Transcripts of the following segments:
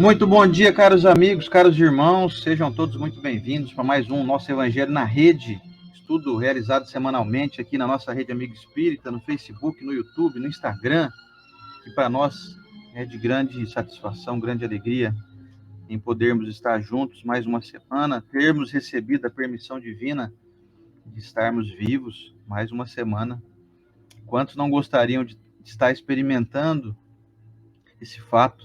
Muito bom dia, caros amigos, caros irmãos, sejam todos muito bem-vindos para mais um Nosso Evangelho na Rede, estudo realizado semanalmente aqui na nossa Rede Amigo Espírita, no Facebook, no YouTube, no Instagram, que para nós é de grande satisfação, grande alegria em podermos estar juntos mais uma semana, termos recebido a permissão divina de estarmos vivos mais uma semana. Quantos não gostariam de estar experimentando esse fato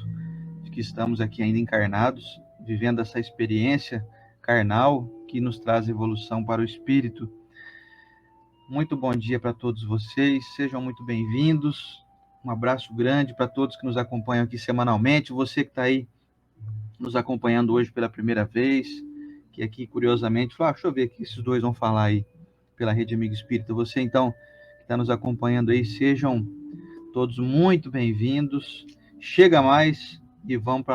de que estamos aqui ainda encarnados, vivendo essa experiência carnal que nos traz evolução para o espírito? Muito bom dia para todos vocês, sejam muito bem-vindos. Um abraço grande para todos que nos acompanham aqui semanalmente. Você que está aí nos acompanhando hoje pela primeira vez, que aqui, curiosamente, falou, deixa eu ver o que esses dois vão falar aí pela Rede Amigo Espírita. Você, então, que está nos acompanhando aí, sejam todos muito bem-vindos. Chega mais e vamos para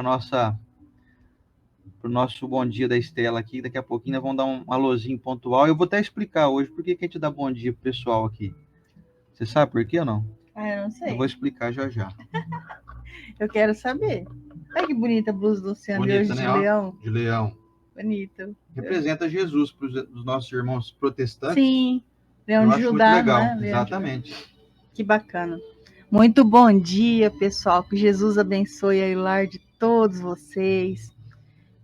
o nosso bom dia da Estela aqui. Daqui a pouquinho nós vamos dar um alôzinho pontual. Eu vou até explicar hoje por que a gente dá bom dia pro pessoal aqui. Você sabe por quê ou não? Eu não sei. Eu vou explicar já já. Eu quero saber. Olha que bonita a blusa do Luciano de hoje, Bonita, de né? leão. De leão. Bonita. Representa Jesus para os nossos irmãos protestantes. Sim, leão Eu de acho muito Judá, legal. não é? Leão de Judá. Exatamente. Que bacana. Muito bom dia, pessoal. Que Jesus abençoe aí o lar de todos vocês.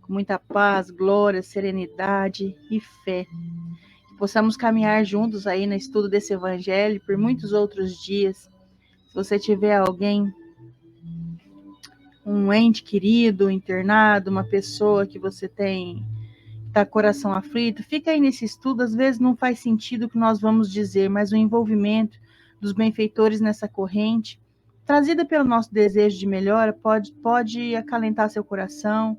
Com muita paz, glória, serenidade e fé. Que possamos caminhar juntos aí no estudo desse evangelho por muitos outros dias. Se você tiver alguém, um ente querido, internado, uma pessoa que você tem, está coração aflito, fica aí nesse estudo. Às vezes não faz sentido o que nós vamos dizer, mas o envolvimento dos benfeitores nessa corrente, trazida pelo nosso desejo de melhora, pode acalentar seu coração,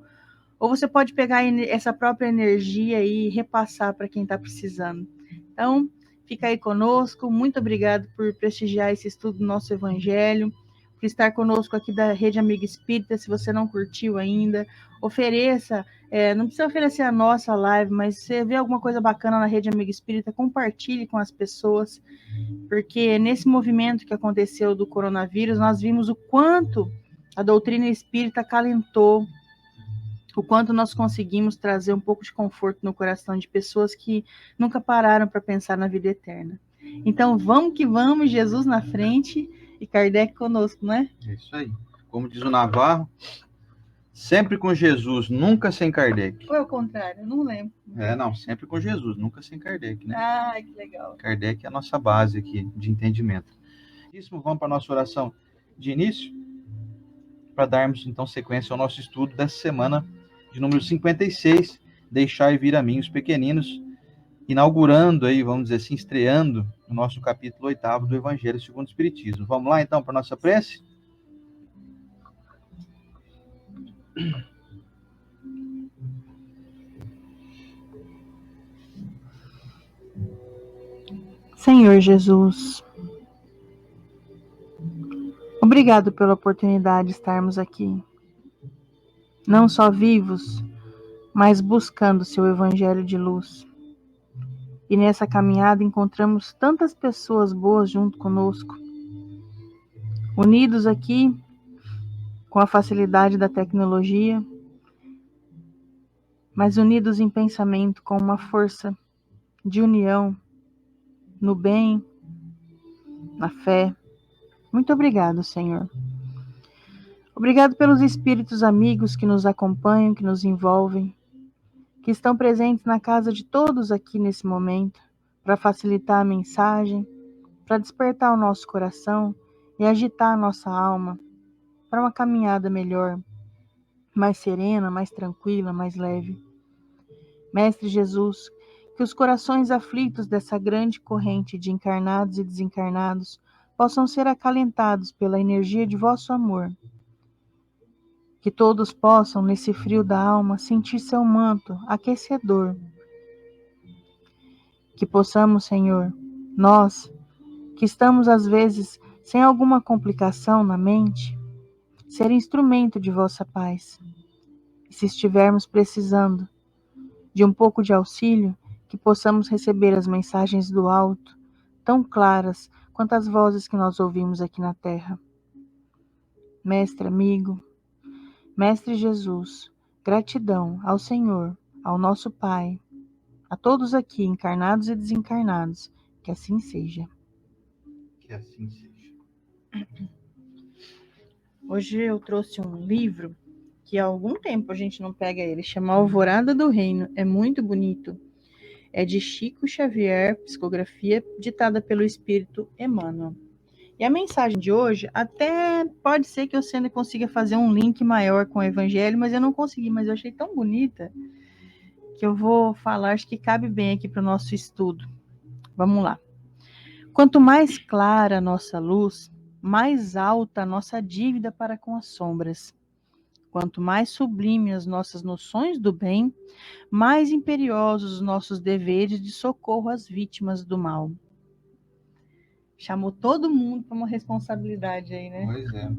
ou você pode pegar essa própria energia e repassar para quem está precisando. Então, fica aí conosco. Muito obrigado por prestigiar esse estudo do nosso Evangelho, por estar conosco aqui da Rede Amiga Espírita. Se você não curtiu ainda, ofereça, não precisa oferecer a nossa live, mas se você vê alguma coisa bacana na Rede Amiga Espírita, compartilhe com as pessoas, porque nesse movimento que aconteceu do coronavírus, nós vimos o quanto a doutrina espírita acalentou, o quanto nós conseguimos trazer um pouco de conforto no coração de pessoas que nunca pararam para pensar na vida eterna. Então, vamos que vamos, Jesus na frente e Kardec conosco, não é? É isso aí. Como diz o Navarro, sempre com Jesus, nunca sem Kardec. Ou é o contrário? Eu não lembro. Não, sempre com Jesus, nunca sem Kardec, né? Ah, que legal. Kardec é a nossa base aqui de entendimento. Vamos para a nossa oração de início, para darmos então sequência ao nosso estudo dessa semana de número 56, Deixai vir a mim os pequeninos, inaugurando aí, vamos dizer assim, estreando o nosso capítulo 8º do Evangelho segundo o Espiritismo. Vamos lá então para a nossa prece? Senhor Jesus, obrigado pela oportunidade de estarmos aqui, não só vivos, mas buscando seu Evangelho de luz. E nessa caminhada encontramos tantas pessoas boas junto conosco, unidos aqui com a facilidade da tecnologia, mas unidos em pensamento com uma força de união no bem, na fé. Muito obrigado, Senhor. Obrigado pelos espíritos amigos que nos acompanham, que nos envolvem, que estão presentes na casa de todos aqui nesse momento, para facilitar a mensagem, para despertar o nosso coração e agitar a nossa alma para uma caminhada melhor, mais serena, mais tranquila, mais leve. Mestre Jesus, que os corações aflitos dessa grande corrente de encarnados e desencarnados possam ser acalentados pela energia de vosso amor. Que todos possam, nesse frio da alma, sentir seu manto aquecedor. Que possamos, Senhor, nós, que estamos às vezes sem alguma complicação na mente, ser instrumento de vossa paz. E se estivermos precisando de um pouco de auxílio, que possamos receber as mensagens do alto, tão claras quanto as vozes que nós ouvimos aqui na terra. Mestre amigo, Mestre Jesus, gratidão ao Senhor, ao nosso Pai, a todos aqui, encarnados e desencarnados, que assim seja. Que assim seja. Hoje eu trouxe um livro que há algum tempo a gente não pega ele, chama Alvorada do Reino, é muito bonito. É de Chico Xavier, psicografia ditada pelo Espírito Emmanuel. E a mensagem de hoje, até pode ser que eu ainda consiga fazer um link maior com o Evangelho, mas eu não consegui, mas eu achei tão bonita que eu vou falar, acho que cabe bem aqui para o nosso estudo. Vamos lá. Quanto mais clara a nossa luz, mais alta a nossa dívida para com as sombras. Quanto mais sublime as nossas noções do bem, mais imperiosos os nossos deveres de socorro às vítimas do mal. Chamou todo mundo para uma responsabilidade aí, né? Pois é.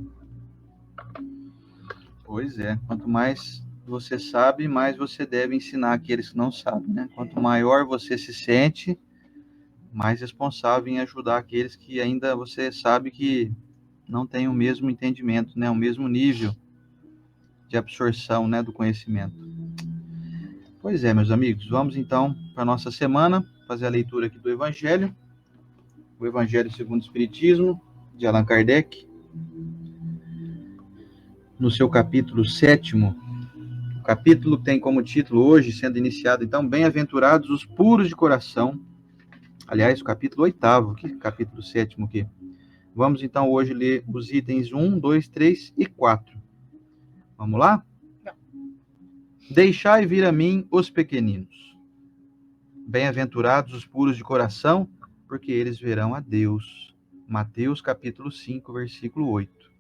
Pois é. Quanto mais você sabe, mais você deve ensinar aqueles que não sabem, né? Quanto maior você se sente, mais responsável em ajudar aqueles que ainda você sabe que não têm o mesmo entendimento, né? O mesmo nível de absorção, né, do conhecimento. Pois é, meus amigos, vamos então para a nossa semana, fazer a leitura aqui do Evangelho, o Evangelho segundo o Espiritismo, de Allan Kardec, no seu capítulo 7º. O capítulo tem como título hoje, sendo iniciado, então, Bem-aventurados os puros de coração. Aliás, o capítulo 8º, que capítulo 7º aqui. Vamos então hoje ler os itens 1, 2, 3 e 4. Vamos lá? Deixai vir a mim os pequeninos. Bem-aventurados os puros de coração, porque eles verão a Deus. Mateus capítulo 5, versículo 8.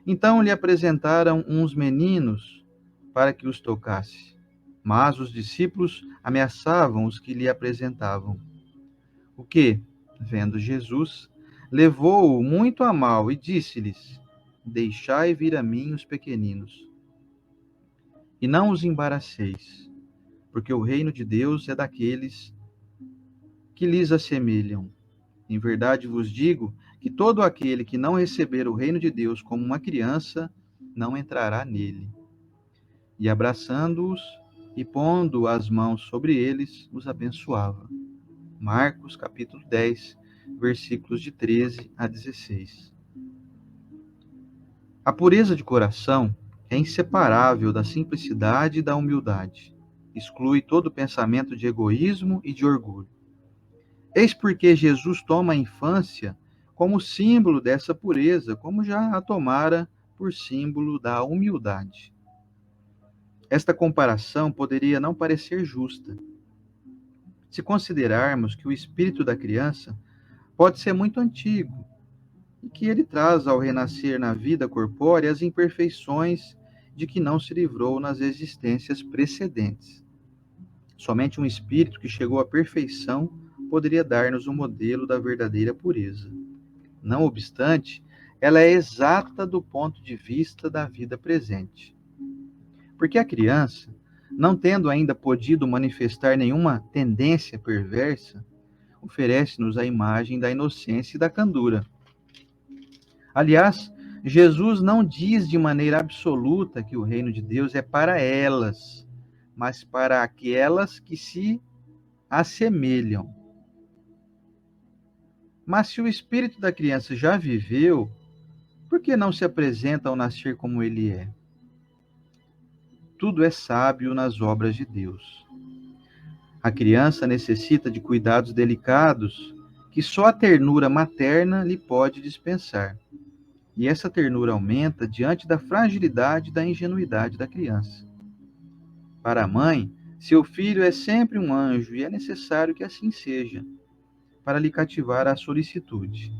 Então lhe apresentaram uns meninos para que os tocasse, mas os discípulos ameaçavam os que lhe apresentavam. O que, vendo Jesus, levou-o muito a mal e disse-lhes: Deixai vir a mim os pequeninos, e não os embaraceis, porque o reino de Deus é daqueles que lhes assemelham. Em verdade vos digo que todo aquele que não receber o reino de Deus como uma criança, não entrará nele. E abraçando-os e pondo as mãos sobre eles, os abençoava. Marcos capítulo 10, versículos de 13 a 16. A pureza de coração é inseparável da simplicidade e da humildade. Exclui todo pensamento de egoísmo e de orgulho. Eis porque Jesus toma a infância como símbolo dessa pureza, como já a tomara por símbolo da humildade. Esta comparação poderia não parecer justa, se considerarmos que o espírito da criança pode ser muito antigo e que ele traz ao renascer na vida corpórea as imperfeições de que não se livrou nas existências precedentes. Somente um espírito que chegou à perfeição poderia dar-nos um modelo da verdadeira pureza. Não obstante, ela é exata do ponto de vista da vida presente. Porque a criança, não tendo ainda podido manifestar nenhuma tendência perversa, oferece-nos a imagem da inocência e da candura. Aliás, Jesus não diz de maneira absoluta que o reino de Deus é para elas, mas para aquelas que se assemelham. Mas se o espírito da criança já viveu, por que não se apresenta ao nascer como ele é? Tudo é sábio nas obras de Deus. A criança necessita de cuidados delicados que só a ternura materna lhe pode dispensar. E essa ternura aumenta diante da fragilidade e da ingenuidade da criança. Para a mãe, seu filho é sempre um anjo e é necessário que assim seja, para lhe cativar a solicitude.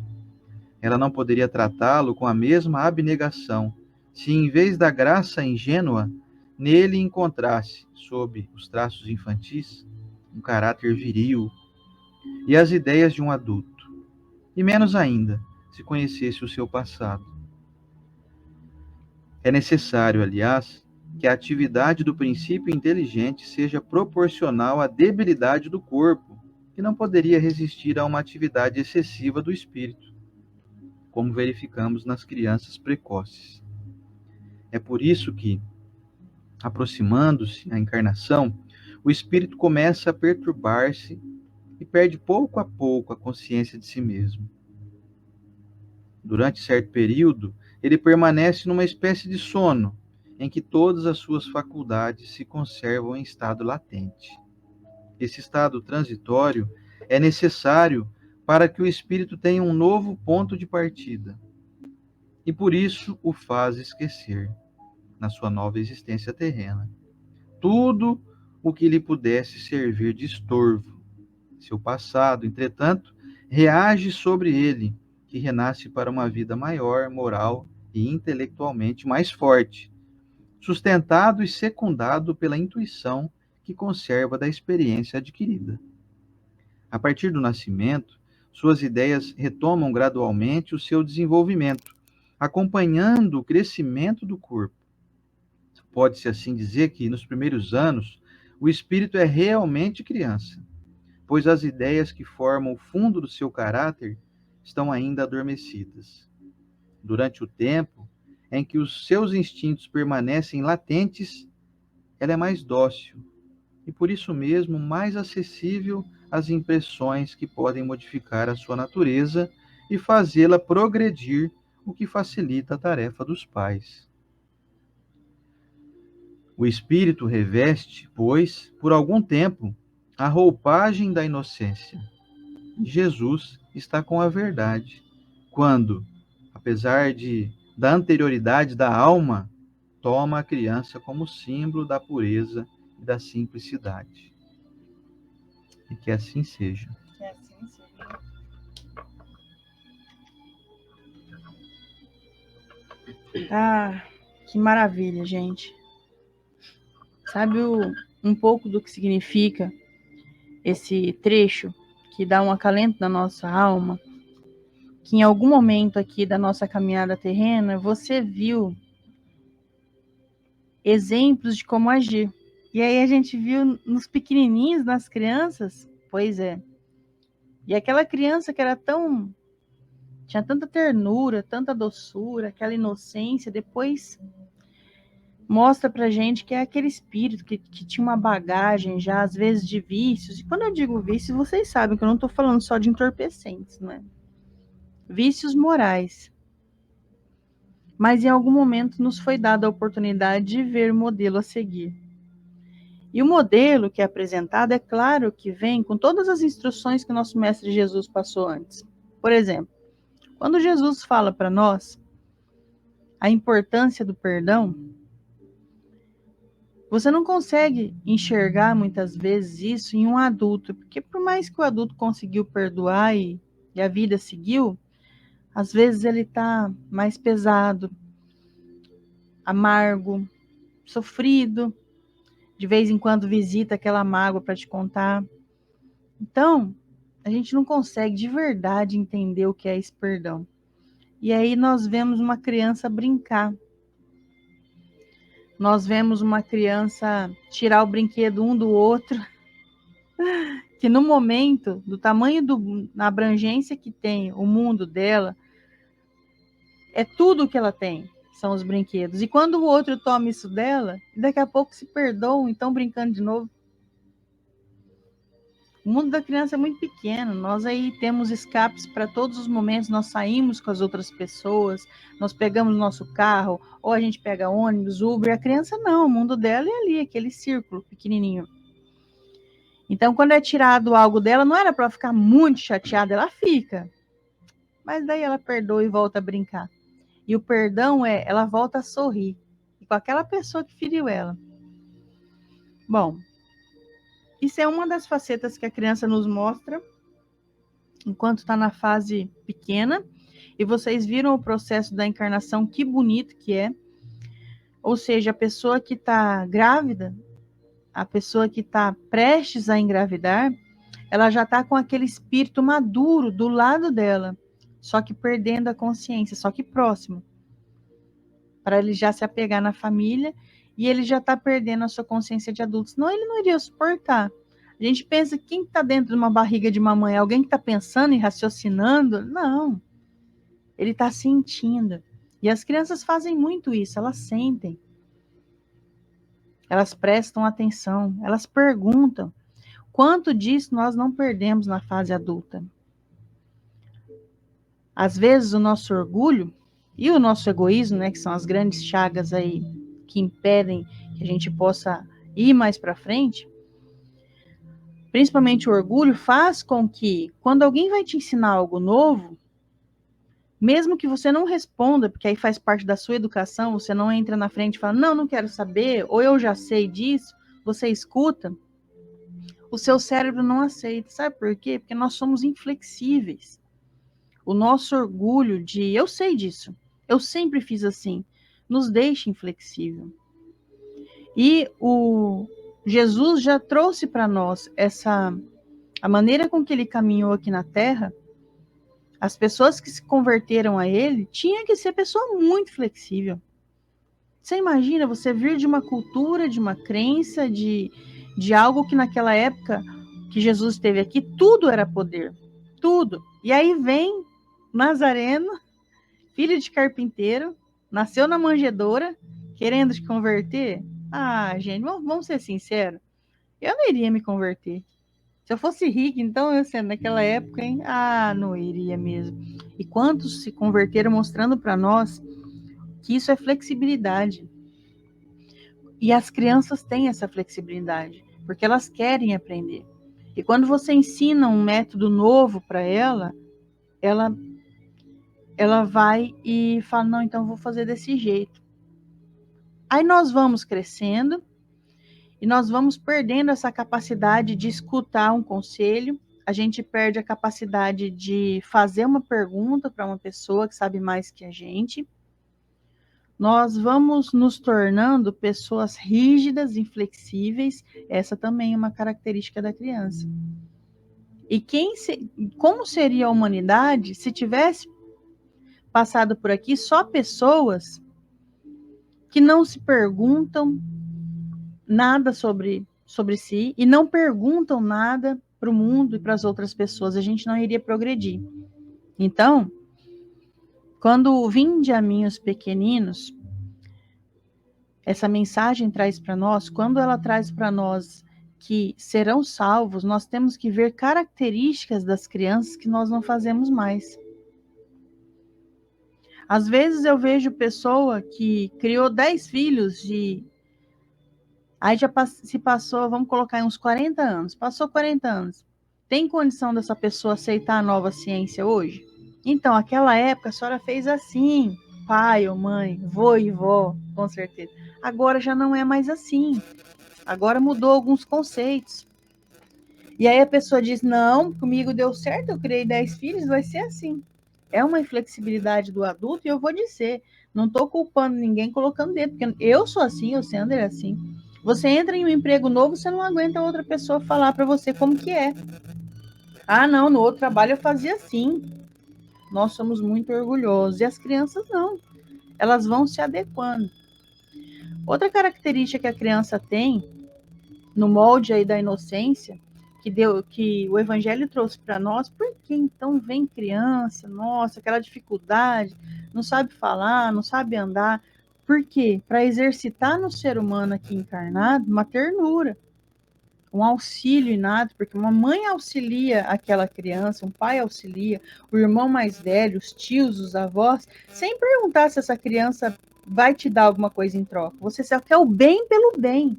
Ela não poderia tratá-lo com a mesma abnegação, se em vez da graça ingênua, nele encontrasse, sob os traços infantis, um caráter viril e as ideias de um adulto, e menos ainda, se conhecesse o seu passado. É necessário, aliás, que a atividade do princípio inteligente seja proporcional à debilidade do corpo, que não poderia resistir a uma atividade excessiva do espírito, como verificamos nas crianças precoces. É por isso que, aproximando-se a encarnação, o espírito começa a perturbar-se e perde pouco a pouco a consciência de si mesmo. Durante certo período, ele permanece numa espécie de sono, em que todas as suas faculdades se conservam em estado latente. Esse estado transitório é necessário para que o espírito tenha um novo ponto de partida, e por isso o faz esquecer, na sua nova existência terrena, tudo o que lhe pudesse servir de estorvo. Seu passado, entretanto, reage sobre ele, que renasce para uma vida maior, moral e intelectualmente mais forte, sustentado e secundado pela intuição que conserva da experiência adquirida. A partir do nascimento, suas ideias retomam gradualmente o seu desenvolvimento, acompanhando o crescimento do corpo. Pode-se assim dizer que, nos primeiros anos, o espírito é realmente criança, pois as ideias que formam o fundo do seu caráter estão ainda adormecidas. Durante o tempo em que os seus instintos permanecem latentes, ela é mais dócil e, por isso mesmo, mais acessível às impressões que podem modificar a sua natureza e fazê-la progredir, o que facilita a tarefa dos pais. O espírito reveste, pois, por algum tempo, a roupagem da inocência. Jesus está com a verdade, quando, apesar da anterioridade da alma, toma a criança como símbolo da pureza e da simplicidade. E que assim seja. Que assim seja. Ah, que maravilha, gente. Sabe um pouco do que significa esse trecho que dá um acalento na nossa alma? Que em algum momento aqui da nossa caminhada terrena, você viu exemplos de como agir. E aí a gente viu nos pequenininhos, nas crianças, pois é. E aquela criança que era tinha tanta ternura, tanta doçura, aquela inocência, depois mostra pra gente que é aquele espírito que tinha uma bagagem já, às vezes, de vícios. E quando eu digo vícios, vocês sabem que eu não estou falando só de entorpecentes, né? Vícios morais. Mas em algum momento nos foi dada a oportunidade de ver o modelo a seguir. E o modelo que é apresentado, é claro que vem com todas as instruções que o nosso mestre Jesus passou antes. Por exemplo, quando Jesus fala para nós a importância do perdão, você não consegue enxergar muitas vezes isso em um adulto, porque por mais que o adulto conseguiu perdoar e a vida seguiu, às vezes ele está mais pesado, amargo, sofrido, de vez em quando visita aquela mágoa para te contar. Então, a gente não consegue de verdade entender o que é esse perdão. E aí nós vemos uma criança brincar. Nós vemos uma criança tirar o brinquedo um do outro, que no momento, do tamanho na abrangência que tem o mundo dela, é tudo o que ela tem, são os brinquedos. E quando o outro toma isso dela, daqui a pouco se perdoam e estão brincando de novo. O mundo da criança é muito pequeno, nós aí temos escapes para todos os momentos, nós saímos com as outras pessoas, nós pegamos nosso carro, ou a gente pega ônibus, Uber, a criança não, o mundo dela é ali, aquele círculo pequenininho. Então, quando é tirado algo dela, não era para ficar muito chateada, ela fica, mas daí ela perdoa e volta a brincar. E o perdão ela volta a sorrir, com aquela pessoa que feriu ela. Bom, isso é uma das facetas que a criança nos mostra enquanto está na fase pequena. E vocês viram o processo da encarnação, que bonito que é. Ou seja, a pessoa que está grávida, a pessoa que está prestes a engravidar, ela já está com aquele espírito maduro do lado dela, só que perdendo a consciência, só que próximo, para ele já se apegar na família, e ele já está perdendo a sua consciência de adulto, senão ele não iria suportar. A gente pensa, quem está dentro de uma barriga de mamãe? Alguém que está pensando e raciocinando? Não. Ele está sentindo. E as crianças fazem muito isso, elas sentem, elas prestam atenção, elas perguntam. Quanto disso nós não perdemos na fase adulta? Às vezes o nosso orgulho e o nosso egoísmo, né, que são as grandes chagas aí que impedem que a gente possa ir mais para frente, principalmente o orgulho, faz com que quando alguém vai te ensinar algo novo, mesmo que você não responda, porque aí faz parte da sua educação, você não entra na frente e fala, não, não quero saber, ou eu já sei disso, você escuta, o seu cérebro não aceita. Sabe por quê? Porque nós somos inflexíveis. O nosso orgulho de, eu sei disso, eu sempre fiz assim, nos deixa inflexível. E o Jesus já trouxe para nós a maneira com que ele caminhou aqui na Terra. As pessoas que se converteram a ele tinha que ser pessoa muito flexível. Você imagina você vir de uma cultura, de uma crença, de algo que naquela época que Jesus esteve aqui, tudo era poder. Tudo. E aí vem Nazareno, filho de carpinteiro, nasceu na manjedoura, querendo te converter. Ah, gente, vamos ser sinceros. Eu não iria me converter. Se eu fosse rica, então, eu sendo naquela época, hein? Ah, não iria mesmo. E quantos se converteram mostrando para nós que isso é flexibilidade. E as crianças têm essa flexibilidade, porque elas querem aprender. E quando você ensina um método novo para ela vai e fala, não, então eu vou fazer desse jeito. Aí nós vamos crescendo e nós vamos perdendo essa capacidade de escutar um conselho, a gente perde a capacidade de fazer uma pergunta para uma pessoa que sabe mais que a gente. Nós vamos nos tornando pessoas rígidas, inflexíveis. Essa também é uma característica da criança. E como seria a humanidade se tivesse passado por aqui só pessoas que não se perguntam nada sobre si e não perguntam nada para o mundo e para as outras pessoas? A gente não iria progredir. Então, quando vinde a mim os pequeninos, essa mensagem traz para nós, quando ela traz para nós que serão salvos, nós temos que ver características das crianças que nós não fazemos mais. Às vezes eu vejo pessoa que criou 10 filhos aí já se passou, vamos colocar aí uns 40 anos, passou 40 anos. Tem condição dessa pessoa aceitar a nova ciência hoje? Então, aquela época a senhora fez assim, pai ou mãe, vô e vó, com certeza. Agora já não é mais assim. Agora mudou alguns conceitos. E aí a pessoa diz, não, comigo deu certo, eu criei 10 filhos, vai ser assim. É uma inflexibilidade do adulto e eu vou dizer, não estou culpando ninguém colocando dedo, porque eu sou assim, o Sandro é assim. Você entra em um emprego novo, você não aguenta outra pessoa falar para você como que é. Ah, não, no outro trabalho eu fazia assim. Nós somos muito orgulhosos. E as crianças não. Elas vão se adequando. Outra característica que a criança tem, no molde aí da inocência, que o Evangelho trouxe para nós, por que então vem criança, nossa, aquela dificuldade, não sabe falar, não sabe andar? Por quê? Para exercitar no ser humano aqui encarnado uma ternura, um auxílio inato, porque uma mãe auxilia aquela criança, um pai auxilia, o irmão mais velho, os tios, os avós, sem perguntar se essa criança vai te dar alguma coisa em troca. Você só quer o bem pelo bem.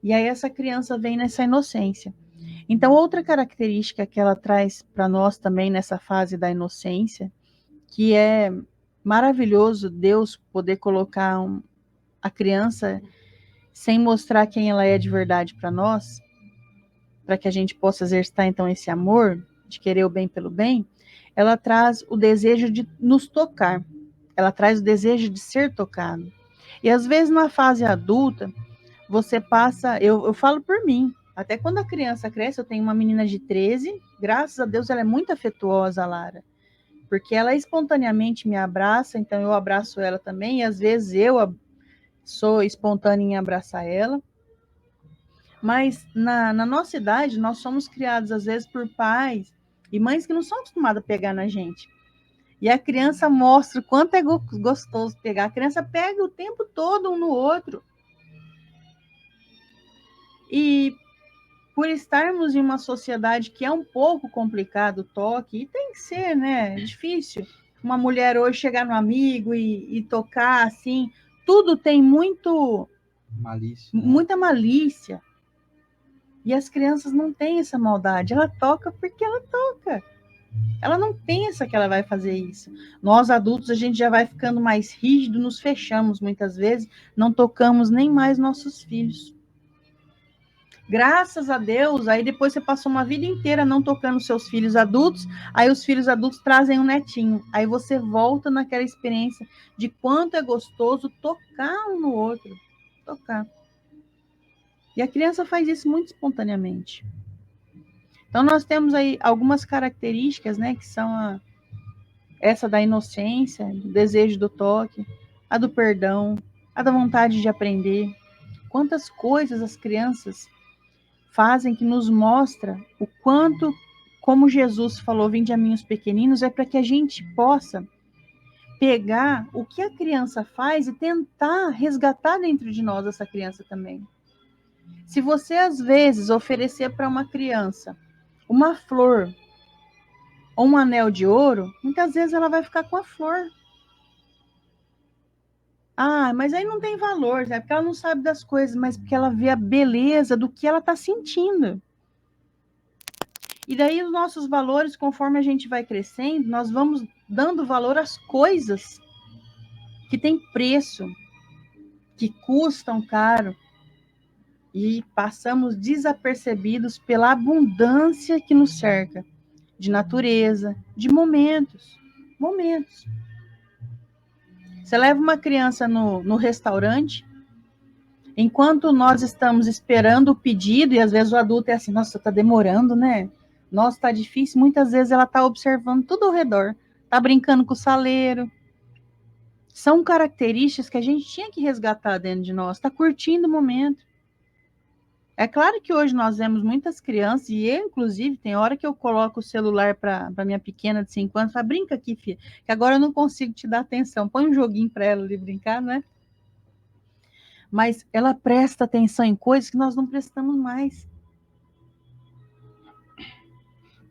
E aí essa criança vem nessa inocência. Então, outra característica que ela traz para nós também nessa fase da inocência, que é maravilhoso Deus poder colocar a criança sem mostrar quem ela é de verdade para nós, para que a gente possa exercitar então esse amor, de querer o bem pelo bem, ela traz o desejo de nos tocar, ela traz o desejo de ser tocado. E às vezes na fase adulta, você passa, eu falo por mim, até quando a criança cresce, eu tenho uma menina de 13, graças a Deus ela é muito afetuosa, a Lara, porque ela espontaneamente me abraça, então eu abraço ela também, e às vezes eu sou espontânea em abraçar ela. Mas na nossa idade, nós somos criados às vezes por pais e mães que não são acostumados a pegar na gente. E a criança mostra o quanto é gostoso pegar. A criança pega o tempo todo um no outro. E por estarmos em uma sociedade que é um pouco complicado o toque, e tem que ser, né? É difícil. Uma mulher hoje chegar no amigo e tocar assim, tudo tem muita malícia. E as crianças não têm essa maldade. Ela toca porque ela toca. Ela não pensa que ela vai fazer isso. Nós adultos, a gente já vai ficando mais rígido, nos fechamos muitas vezes, não tocamos nem mais nossos filhos. Graças a Deus, aí depois você passou uma vida inteira não tocando seus filhos adultos, aí os filhos adultos trazem um netinho. Aí você volta naquela experiência de quanto é gostoso tocar um no outro. Tocar. E a criança faz isso muito espontaneamente. Então, nós temos aí algumas características, né, que são essa da inocência, do desejo do toque, a do perdão, a da vontade de aprender. Quantas coisas as crianças fazem que nos mostra o quanto, como Jesus falou, vinde a mim os pequeninos, é para que a gente possa pegar o que a criança faz e tentar resgatar dentro de nós essa criança também. Se você, às vezes, oferecer para uma criança uma flor ou um anel de ouro, muitas vezes ela vai ficar com a flor. Ah, mas aí não tem valor, né? Porque ela não sabe das coisas, mas porque ela vê a beleza do que ela está sentindo. E daí os nossos valores, conforme a gente vai crescendo, nós vamos dando valor às coisas que têm preço, que custam caro, e passamos desapercebidos pela abundância que nos cerca, de natureza, de momentos. Você leva uma criança no restaurante, enquanto nós estamos esperando o pedido, e às vezes o adulto é assim, nossa, tá demorando, né? Nossa, tá difícil. Muitas vezes ela tá observando tudo ao redor, tá brincando com o saleiro. São características que a gente tinha que resgatar dentro de nós, tá curtindo o momento. É claro que hoje nós vemos muitas crianças, e eu, inclusive, tem hora que eu coloco o celular para minha pequena de 5 anos, falo, brinca aqui, filha, que agora eu não consigo te dar atenção. Põe um joguinho para ela ali brincar, né? Mas ela presta atenção em coisas que nós não prestamos mais.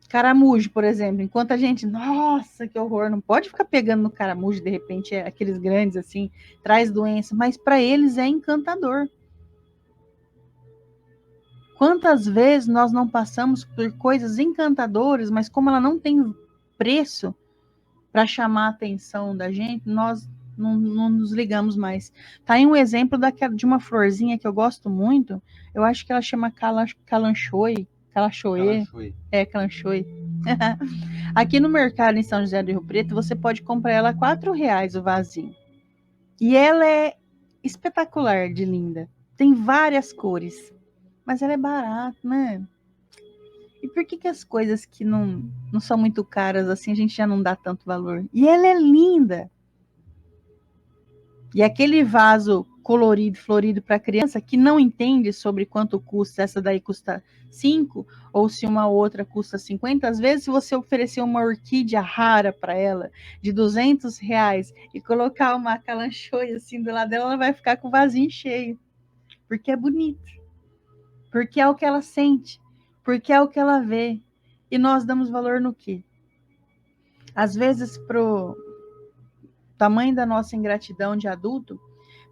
Caramujo, por exemplo, enquanto a gente, nossa, que horror, não pode ficar pegando no caramujo, de repente, aqueles grandes assim, traz doença, mas para eles é encantador. Quantas vezes nós não passamos por coisas encantadoras, mas como ela não tem preço para chamar a atenção da gente, nós não nos ligamos mais. Tá aí um exemplo de uma florzinha que eu gosto muito, eu acho que ela chama calanchoe. Calanchoe. Aqui no mercado em São José do Rio Preto, você pode comprar ela a R$4 o vasinho. E ela é espetacular de linda. Tem várias cores. Mas ela é barata, né? E por que as coisas que não são muito caras assim, a gente já não dá tanto valor? E ela é linda. E aquele vaso colorido, florido para criança que não entende sobre quanto custa, essa daí custa 5, ou se uma outra custa 50, às vezes se você oferecer uma orquídea rara para ela, de R$200, e colocar uma calanchoe assim do lado dela, ela vai ficar com o vasinho cheio, porque é bonito, porque é o que ela sente, porque é o que ela vê, e nós damos valor no quê? Às vezes, pro tamanho da nossa ingratidão de adulto,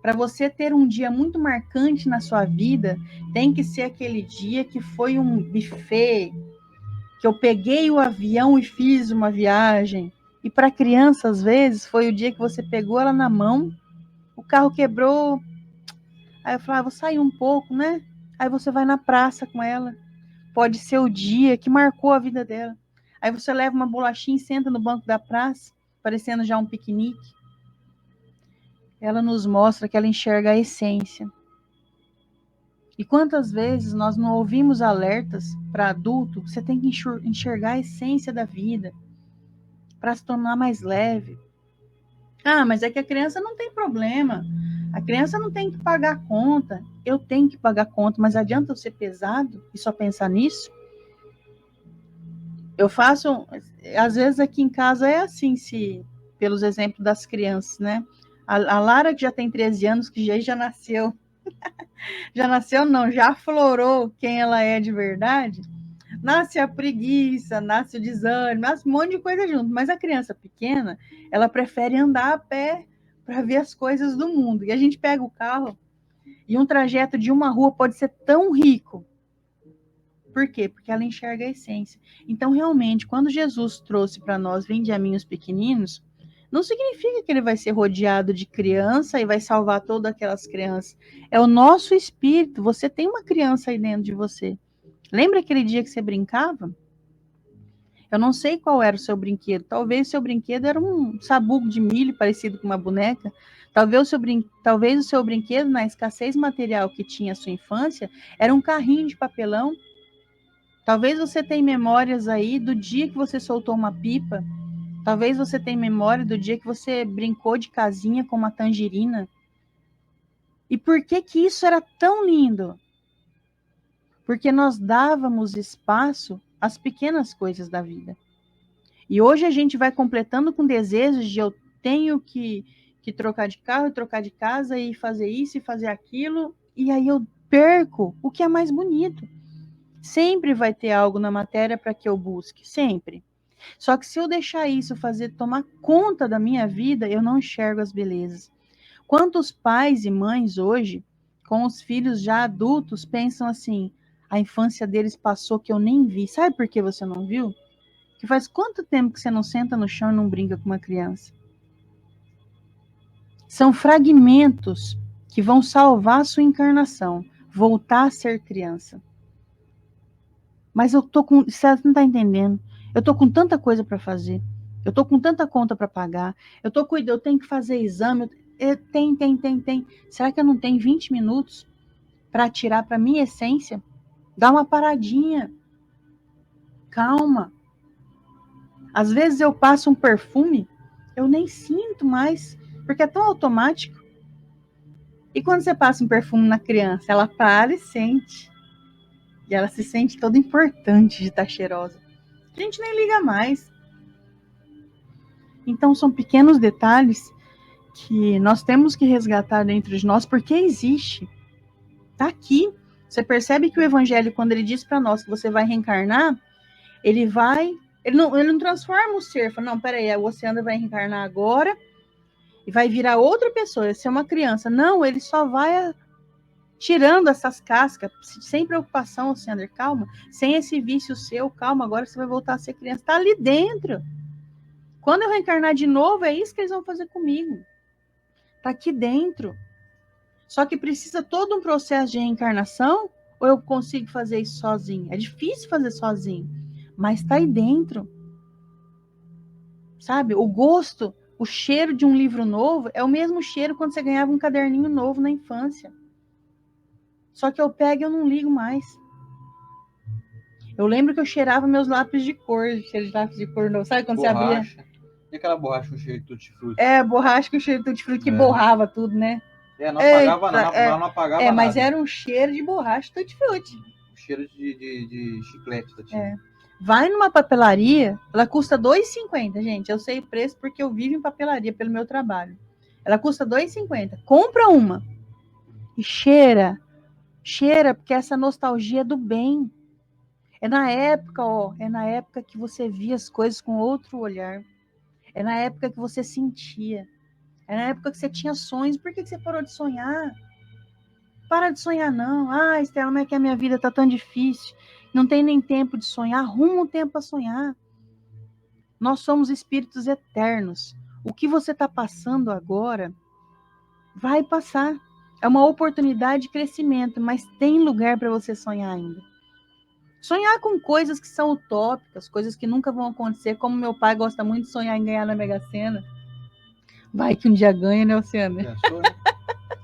para você ter um dia muito marcante na sua vida, tem que ser aquele dia que foi um buffet, que eu peguei o avião e fiz uma viagem. E para criança, às vezes, foi o dia que você pegou ela na mão, o carro quebrou, aí eu falava, vou sair um pouco, né? Aí você vai na praça com ela. Pode ser o dia que marcou a vida dela. Aí você leva uma bolachinha e senta no banco da praça, parecendo já um piquenique. Ela nos mostra que ela enxerga a essência. E quantas vezes nós não ouvimos alertas para adulto, você tem que enxergar a essência da vida, para se tornar mais leve. Ah, mas é que a criança não tem problema, a criança não tem que pagar a conta. Eu tenho que pagar a conta, mas adianta eu ser pesado e só pensar nisso? Eu faço, às vezes aqui em casa é assim, se pelos exemplos das crianças, né? A Lara, que já tem 13 anos, que já nasceu. Já nasceu, não, já aflorou quem ela é de verdade. Nasce a preguiça, nasce o desânimo, nasce um monte de coisa junto. Mas a criança pequena, ela prefere andar a pé para ver as coisas do mundo. E a gente pega o carro e um trajeto de uma rua pode ser tão rico. Por quê? Porque ela enxerga a essência. Então, realmente, quando Jesus trouxe para nós vinde a mim os pequeninos, não significa que ele vai ser rodeado de criança e vai salvar todas aquelas crianças. É o nosso espírito. Você tem uma criança aí dentro de você. Lembra aquele dia que você brincava? Eu não sei qual era o seu brinquedo. Talvez o seu brinquedo era um sabugo de milho parecido com uma boneca. Talvez o seu brinquedo, na escassez material que tinha a sua infância, era um carrinho de papelão. Talvez você tenha memórias aí do dia que você soltou uma pipa. Talvez você tenha memória do dia que você brincou de casinha com uma tangerina. E por que que isso era tão lindo? Porque nós dávamos espaço às pequenas coisas da vida. E hoje a gente vai completando com desejos de eu tenho que trocar de carro, trocar de casa e fazer isso e fazer aquilo. E aí eu perco o que é mais bonito. Sempre vai ter algo na matéria para que eu busque, sempre. Só que se eu deixar isso tomar conta da minha vida, eu não enxergo as belezas. Quantos pais e mães hoje, com os filhos já adultos, pensam assim, a infância deles passou que eu nem vi. Sabe por que você não viu? Que faz quanto tempo que você não senta no chão e não brinca com uma criança? São fragmentos que vão salvar a sua encarnação, voltar a ser criança. Mas eu tô com, você não está entendendo. Eu tô com tanta coisa para fazer. Eu tô com tanta conta para pagar. Eu tenho que fazer exame. Tem. Será que eu não tenho 20 minutos para tirar para minha essência? Dá uma paradinha. Calma. Às vezes eu passo um perfume, eu nem sinto mais, porque é tão automático. E quando você passa um perfume na criança, ela para e sente. E ela se sente toda importante de estar cheirosa. A gente nem liga mais. Então são pequenos detalhes que nós temos que resgatar dentro de nós, porque existe. Está aqui. Você percebe que o Evangelho, quando ele diz para nós que você vai reencarnar, ele não transforma o ser. Fala, não, peraí, você vai reencarnar agora e vai virar outra pessoa, vai ser uma criança. Não, ele só vai tirando essas cascas, sem preocupação, Alcender, calma, sem esse vício seu, calma, agora você vai voltar a ser criança. Está ali dentro. Quando eu reencarnar de novo, é isso que eles vão fazer comigo. Está aqui dentro. Só que precisa todo um processo de reencarnação, ou eu consigo fazer isso sozinho? É difícil fazer sozinho, mas está aí dentro. Sabe? O gosto, o cheiro de um livro novo é o mesmo cheiro quando você ganhava um caderninho novo na infância. Só que eu pego e eu não ligo mais. Eu lembro que eu cheirava meus lápis de cor, cheiro de lápis de cor novo. Sabe quando borracha. Você abria? E aquela borracha com cheiro de tutti-frutti? Borracha com cheiro de tutti-frutti que borrava tudo, né? Não apagava, não apagava nada. Mas era um cheiro de borracha tutti-frutti. Um cheiro de chiclete da tia. Vai numa papelaria, ela custa R$2,50, gente. Eu sei o preço porque eu vivo em papelaria pelo meu trabalho. Ela custa R$2,50. Compra uma e cheira, porque essa nostalgia é do bem. É na época que você via as coisas com outro olhar. É na época que você sentia. É na época que você tinha sonhos. Por que você parou de sonhar? Para de sonhar, não. Estela, como é que a minha vida tá tão difícil? Não tem nem tempo de sonhar. Arruma um tempo para sonhar. Nós somos espíritos eternos. O que você está passando agora vai passar. É uma oportunidade de crescimento, mas tem lugar para você sonhar ainda. Sonhar com coisas que são utópicas, coisas que nunca vão acontecer, como meu pai gosta muito de sonhar em ganhar na Mega Sena. Vai que um dia ganha, né, Luciano?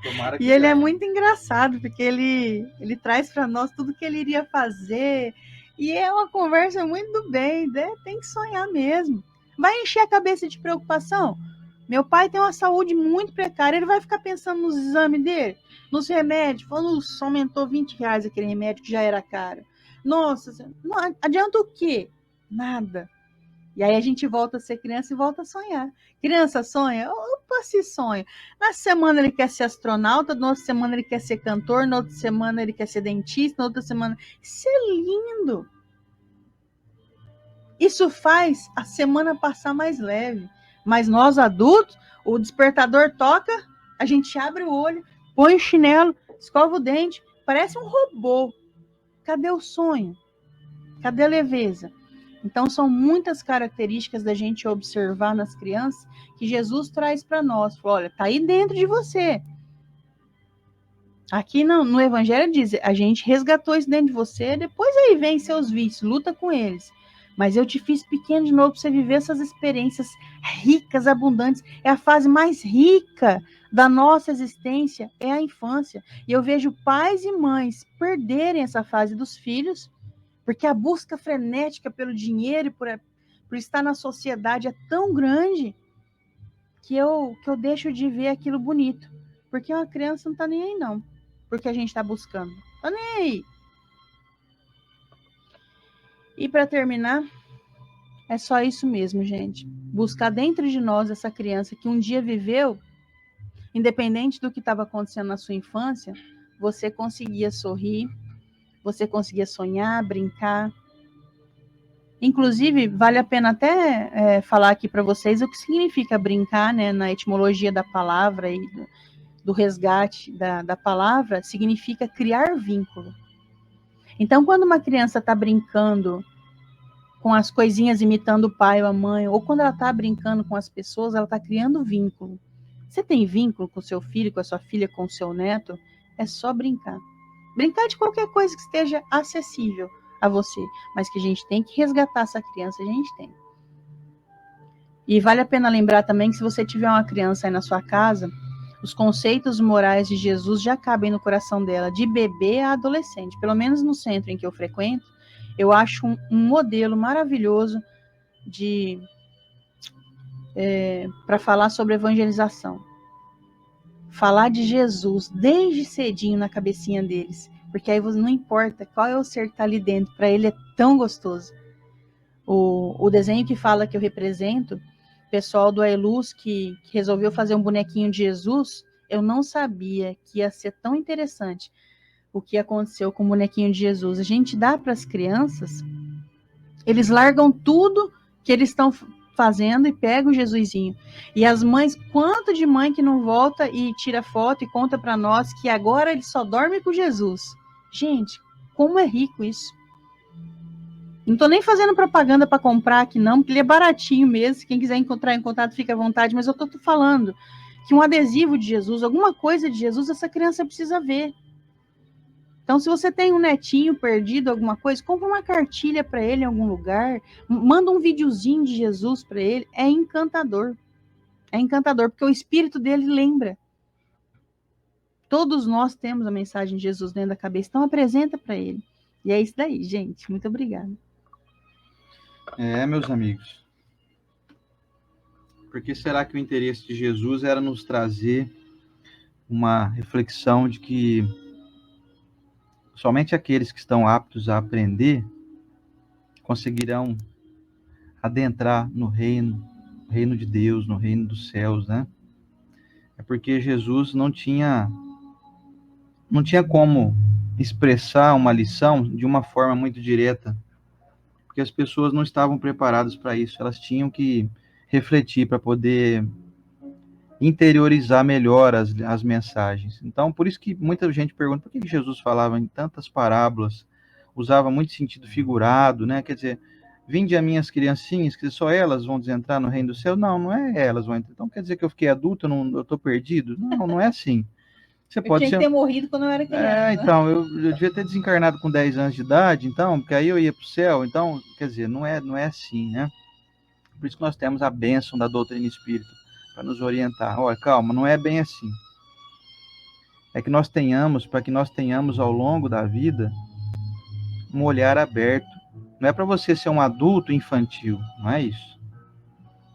Tomara que e ele é muito engraçado, porque ele traz para nós tudo que ele iria fazer. E é uma conversa muito do bem, né? Tem que sonhar mesmo. Vai encher a cabeça de preocupação? Meu pai tem uma saúde muito precária, ele vai ficar pensando nos exames dele, nos remédios. Falou, aumentou R$20 aquele remédio que já era caro. Nossa, não adianta o quê? Nada. E aí a gente volta a ser criança e volta a sonhar. Criança sonha? Opa, se sonha. Na semana ele quer ser astronauta, na outra semana ele quer ser cantor, na outra semana ele quer ser dentista, na outra semana... Isso é lindo. Isso faz a semana passar mais leve. Mas nós adultos, o despertador toca, a gente abre o olho, põe o chinelo, escova o dente, parece um robô. Cadê o sonho? Cadê a leveza? Então, são muitas características da gente observar nas crianças que Jesus traz para nós. Olha, está aí dentro de você. Aqui no Evangelho diz, a gente resgatou isso dentro de você, depois aí vem seus vícios, luta com eles. Mas eu te fiz pequeno de novo para você viver essas experiências ricas, abundantes. É a fase mais rica da nossa existência, é a infância. E eu vejo pais e mães perderem essa fase dos filhos, porque a busca frenética pelo dinheiro e por estar na sociedade é tão grande que eu deixo de ver aquilo bonito. Porque uma criança não está nem aí, não. Porque a gente está buscando. Está nem aí. E para terminar, é só isso mesmo, gente. Buscar dentro de nós essa criança que um dia viveu, independente do que estava acontecendo na sua infância, você conseguia sorrir, você conseguia sonhar, brincar. Inclusive, vale a pena até falar aqui para vocês o que significa brincar, né? Na etimologia da palavra e do resgate da palavra, significa criar vínculo. Então, quando uma criança está brincando com as coisinhas imitando o pai ou a mãe, ou quando ela está brincando com as pessoas, ela está criando vínculo. Você tem vínculo com seu filho, com a sua filha, com o seu neto? É só brincar. Brincar de qualquer coisa que esteja acessível a você, mas que a gente tem que resgatar essa criança, a gente tem. E vale a pena lembrar também que se você tiver uma criança aí na sua casa, os conceitos morais de Jesus já cabem no coração dela, de bebê a adolescente. Pelo menos no centro em que eu frequento, eu acho um modelo maravilhoso para falar sobre evangelização. Falar de Jesus desde cedinho na cabecinha deles. Porque aí não importa qual é o ser que está ali dentro, para ele é tão gostoso. O desenho que fala que eu represento, pessoal do Aeluz que resolveu fazer um bonequinho de Jesus, eu não sabia que ia ser tão interessante o que aconteceu com o bonequinho de Jesus. A gente dá para as crianças, eles largam tudo que eles estão fazendo e pegam o Jesusinho. E as mães, quanto de mãe que não volta e tira foto e conta para nós que agora ele só dorme com Jesus. Gente, como é rico isso. Não tô nem fazendo propaganda para comprar aqui não, porque ele é baratinho mesmo. Quem quiser entrar em contato, fica à vontade. Mas eu tô falando que um adesivo de Jesus, alguma coisa de Jesus, essa criança precisa ver. Então, se você tem um netinho perdido, alguma coisa, compra uma cartilha para ele em algum lugar, manda um videozinho de Jesus para ele. É encantador. É encantador, porque o espírito dele lembra. Todos nós temos a mensagem de Jesus dentro da cabeça, então apresenta para ele. E é isso daí, gente. Muito obrigada. Meus amigos. Por que será que o interesse de Jesus era nos trazer uma reflexão de que somente aqueles que estão aptos a aprender conseguirão adentrar no reino de Deus, no reino dos céus, né? É porque Jesus não tinha como expressar uma lição de uma forma muito direta, porque as pessoas não estavam preparadas para isso, elas tinham que refletir para poder interiorizar melhor as mensagens. Então, por isso que muita gente pergunta por que Jesus falava em tantas parábolas, usava muito sentido figurado, né? Quer dizer, vinde a minhas criancinhas, que só elas vão entrar no reino do céu. Não é elas vão entrar. Então, quer dizer que eu fiquei adulto, eu estou perdido? Não é assim. Você pode tinha que ter morrido quando eu era criança. Então, eu devia ter desencarnado com 10 anos de idade, então, porque aí eu ia para o céu. Então, quer dizer, não é assim, né? Por isso que nós temos a bênção da doutrina espírita, para nos orientar. Olha, calma, não é bem assim. É que nós tenhamos, para que nós tenhamos ao longo da vida, um olhar aberto. Não é para você ser um adulto infantil, não é isso.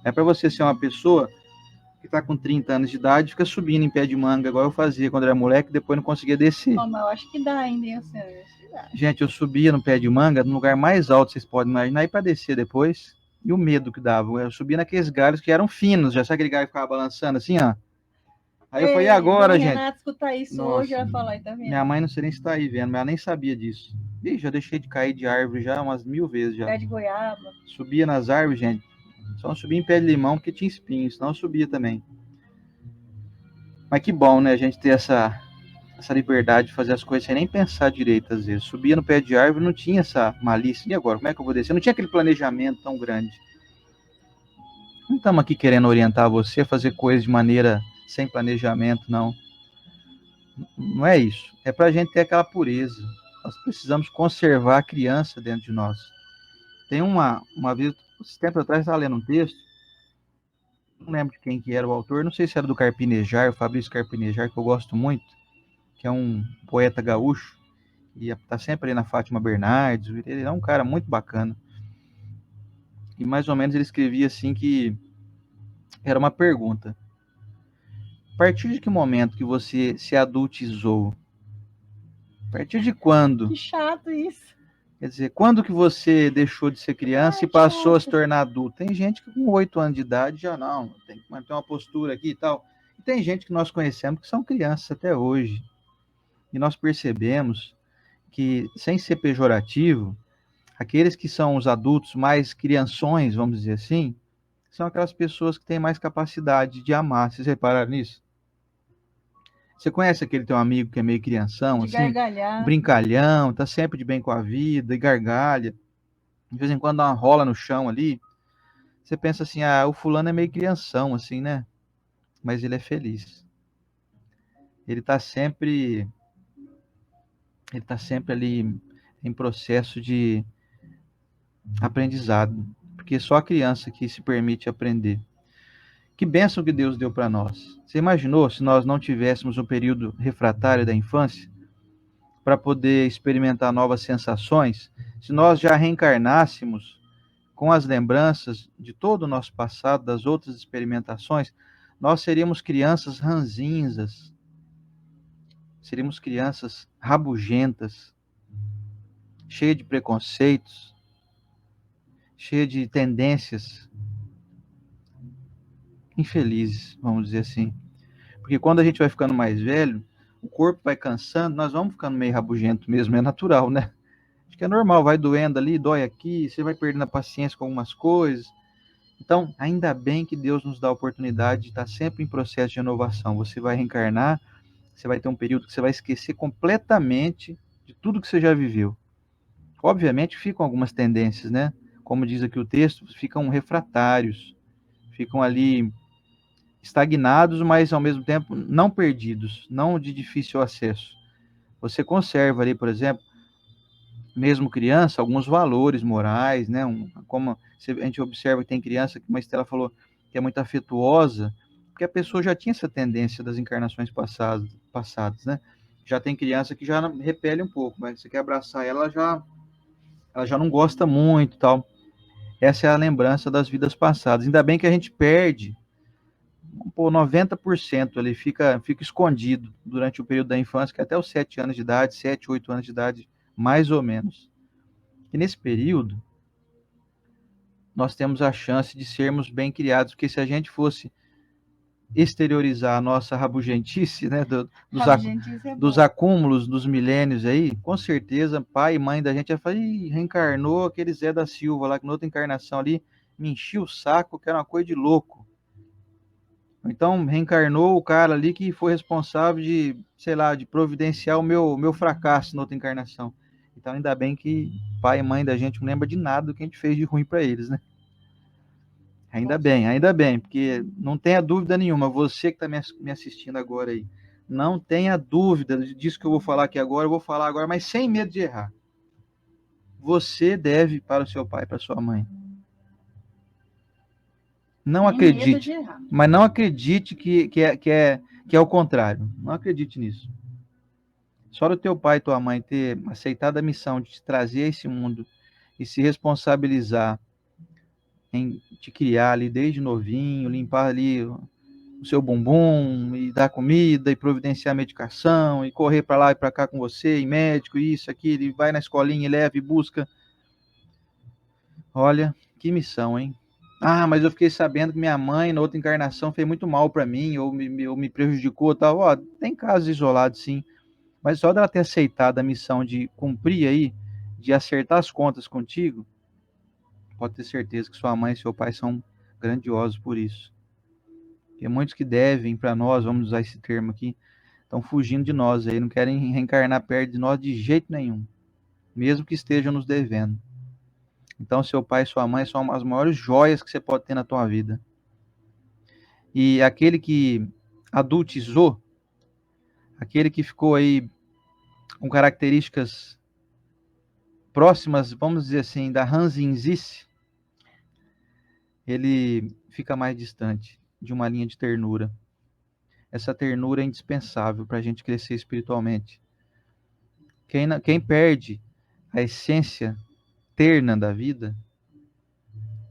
É para você ser uma pessoa que está com 30 anos de idade e fica subindo em pé de manga, igual eu fazia quando era moleque, depois não conseguia descer. Mas eu acho que dá ainda, hein, Gente, eu subia no pé de manga, no lugar mais alto, vocês podem imaginar, e para descer depois, E o medo que dava, eu subia naqueles galhos que eram finos, já sabe aquele galho que ficava balançando assim, ó? Aí eu falei, e agora, gente? Renato escutar isso hoje, vai falar, tá vendo? Minha mãe não sei nem se tá aí vendo, mas ela nem sabia disso. Ih, já deixei de cair de árvore já umas 1000 vezes já. Pé de goiaba. Subia nas árvores, gente. Só não subia em pé de limão porque tinha espinho, senão eu subia também. Mas que bom, né, a gente ter essa liberdade de fazer as coisas sem nem pensar direito, às vezes. Subia no pé de árvore, não tinha essa malícia. E agora, como é que eu vou descer? Não tinha aquele planejamento tão grande. Não estamos aqui querendo orientar você a fazer coisas de maneira sem planejamento, não. Não é isso. É para a gente ter aquela pureza. Nós precisamos conservar a criança dentro de nós. Tem uma vez, esse tempo atrás, eu estava lendo um texto, não lembro de quem que era o autor, não sei se era do Carpinejar, o Fabrício Carpinejar, que eu gosto muito, que é um poeta gaúcho, e está sempre ali na Fátima Bernardes, ele é um cara muito bacana. E mais ou menos ele escrevia assim que era uma pergunta. A partir de que momento que você se adultizou? A partir de quando? Que chato isso. Quer dizer, quando que você deixou de ser criança e passou a se tornar adulto? Tem gente que com 8 anos de idade já não, tem que manter uma postura aqui e tal. E tem gente que nós conhecemos que são crianças até hoje. E nós percebemos que, sem ser pejorativo, aqueles que são os adultos mais crianções, vamos dizer assim, são aquelas pessoas que têm mais capacidade de amar. Vocês repararam nisso? Você conhece aquele teu amigo que é meio crianção, De assim, gargalhar. brincalhão, tá sempre de bem com a vida e gargalha. De vez em quando dá uma rola no chão ali. Você pensa assim, ah, o fulano é meio crianção, assim, né? Mas ele é feliz. Ele tá sempre ali em processo de aprendizado, porque só a criança que se permite aprender. Que bênção que Deus deu para nós. Você imaginou se nós não tivéssemos um período refratário da infância para poder experimentar novas sensações? Se nós já reencarnássemos com as lembranças de todo o nosso passado, das outras experimentações, nós seríamos crianças ranzinzas, seríamos crianças rabugentas, cheias de preconceitos, cheias de tendências infelizes, vamos dizer assim. Porque quando a gente vai ficando mais velho, o corpo vai cansando, nós vamos ficando meio rabugento mesmo, é natural, né? Acho que é normal, vai doendo ali, dói aqui, você vai perdendo a paciência com algumas coisas. Então, ainda bem que Deus nos dá a oportunidade de estar sempre em processo de renovação. Você vai reencarnar, você vai ter um período que você vai esquecer completamente de tudo que você já viveu. Obviamente, ficam algumas tendências, né? Como diz aqui o texto, ficam refratários, ficam ali estagnados, mas ao mesmo tempo não perdidos, não de difícil acesso. Você conserva ali, por exemplo, mesmo criança, alguns valores morais, né? Como a gente observa que tem criança, que uma Estela falou que é muito afetuosa, porque a pessoa já tinha essa tendência das encarnações passadas, né? Já tem criança que já repele um pouco, mas você quer abraçar ela, ela já não gosta muito, tal. Essa é a lembrança das vidas passadas. Ainda bem que a gente perde, pô, 90% ali fica escondido durante o período da infância, que é até os 7 anos de idade, 7, 8 anos de idade, mais ou menos. E nesse período, nós temos a chance de sermos bem criados, porque se a gente fosse exteriorizar a nossa rabugentice, né, dos acúmulos dos milênios aí, com certeza pai e mãe da gente ia falar, reencarnou aquele Zé da Silva lá, que na outra encarnação ali me enchia o saco, que era uma coisa de louco. Então, reencarnou o cara ali que foi responsável de, sei lá, de providenciar o meu fracasso na outra encarnação. Então, ainda bem que pai e mãe da gente não lembra de nada do que a gente fez de ruim para eles, né? Ainda bem, porque não tenha dúvida nenhuma, você que está me assistindo agora aí, não tenha dúvida disso que eu vou falar aqui agora, eu vou falar agora, mas sem medo de errar. Você deve para o seu pai e para sua mãe. Não acredite, mas não acredite que é o contrário. Não acredite nisso. Só o teu pai e tua mãe ter aceitado a missão de te trazer a esse mundo e se responsabilizar em te criar ali desde novinho, limpar ali o seu bumbum e dar comida e providenciar medicação e correr para lá e para cá com você, e médico, isso, aquilo, e vai na escolinha e leva e busca. Olha, que missão, hein? Ah, mas eu fiquei sabendo que minha mãe, na outra encarnação, fez muito mal para mim, ou me prejudicou e tal. Ó, tem casos isolados, sim. Mas só dela ter aceitado a missão de cumprir aí, de acertar as contas contigo, pode ter certeza que sua mãe e seu pai são grandiosos por isso. Tem muitos que devem para nós, vamos usar esse termo aqui, estão fugindo de nós aí, não querem reencarnar perto de nós de jeito nenhum, mesmo que estejam nos devendo. Então, seu pai e sua mãe são as maiores joias que você pode ter na tua vida. E aquele que adultizou, aquele que ficou aí com características próximas, vamos dizer assim, da ranzinzice, ele fica mais distante de uma linha de ternura. Essa ternura é indispensável para a gente crescer espiritualmente. Quem perde a essência terna da vida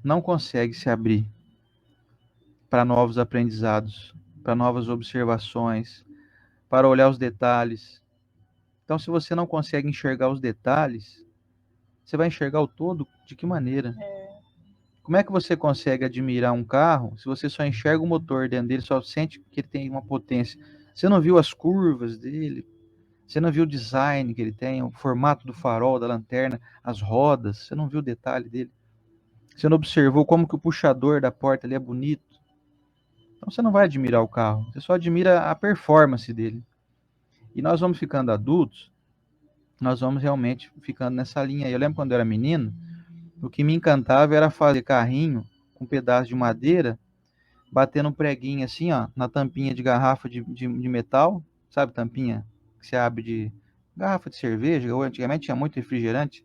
não consegue se abrir para novos aprendizados, para novas observações, para olhar os detalhes. Então, se você não consegue enxergar os detalhes, você vai enxergar o todo de que maneira? Como é que você consegue admirar um carro se você só enxerga o motor dentro dele, só sente que ele tem uma potência? Você não viu as curvas dele, você não viu o design que ele tem, o formato do farol, da lanterna, as rodas, você não viu o detalhe dele. Você não observou como que o puxador da porta ali é bonito. Então você não vai admirar o carro, você só admira a performance dele. E nós vamos ficando adultos, nós vamos realmente ficando nessa linha aí. Eu lembro quando eu era menino, o que me encantava era fazer carrinho com um pedaço de madeira, batendo um preguinho assim, ó, na tampinha de garrafa de metal, sabe, tampinha que se abre de garrafa de cerveja, ou antigamente tinha muito refrigerante.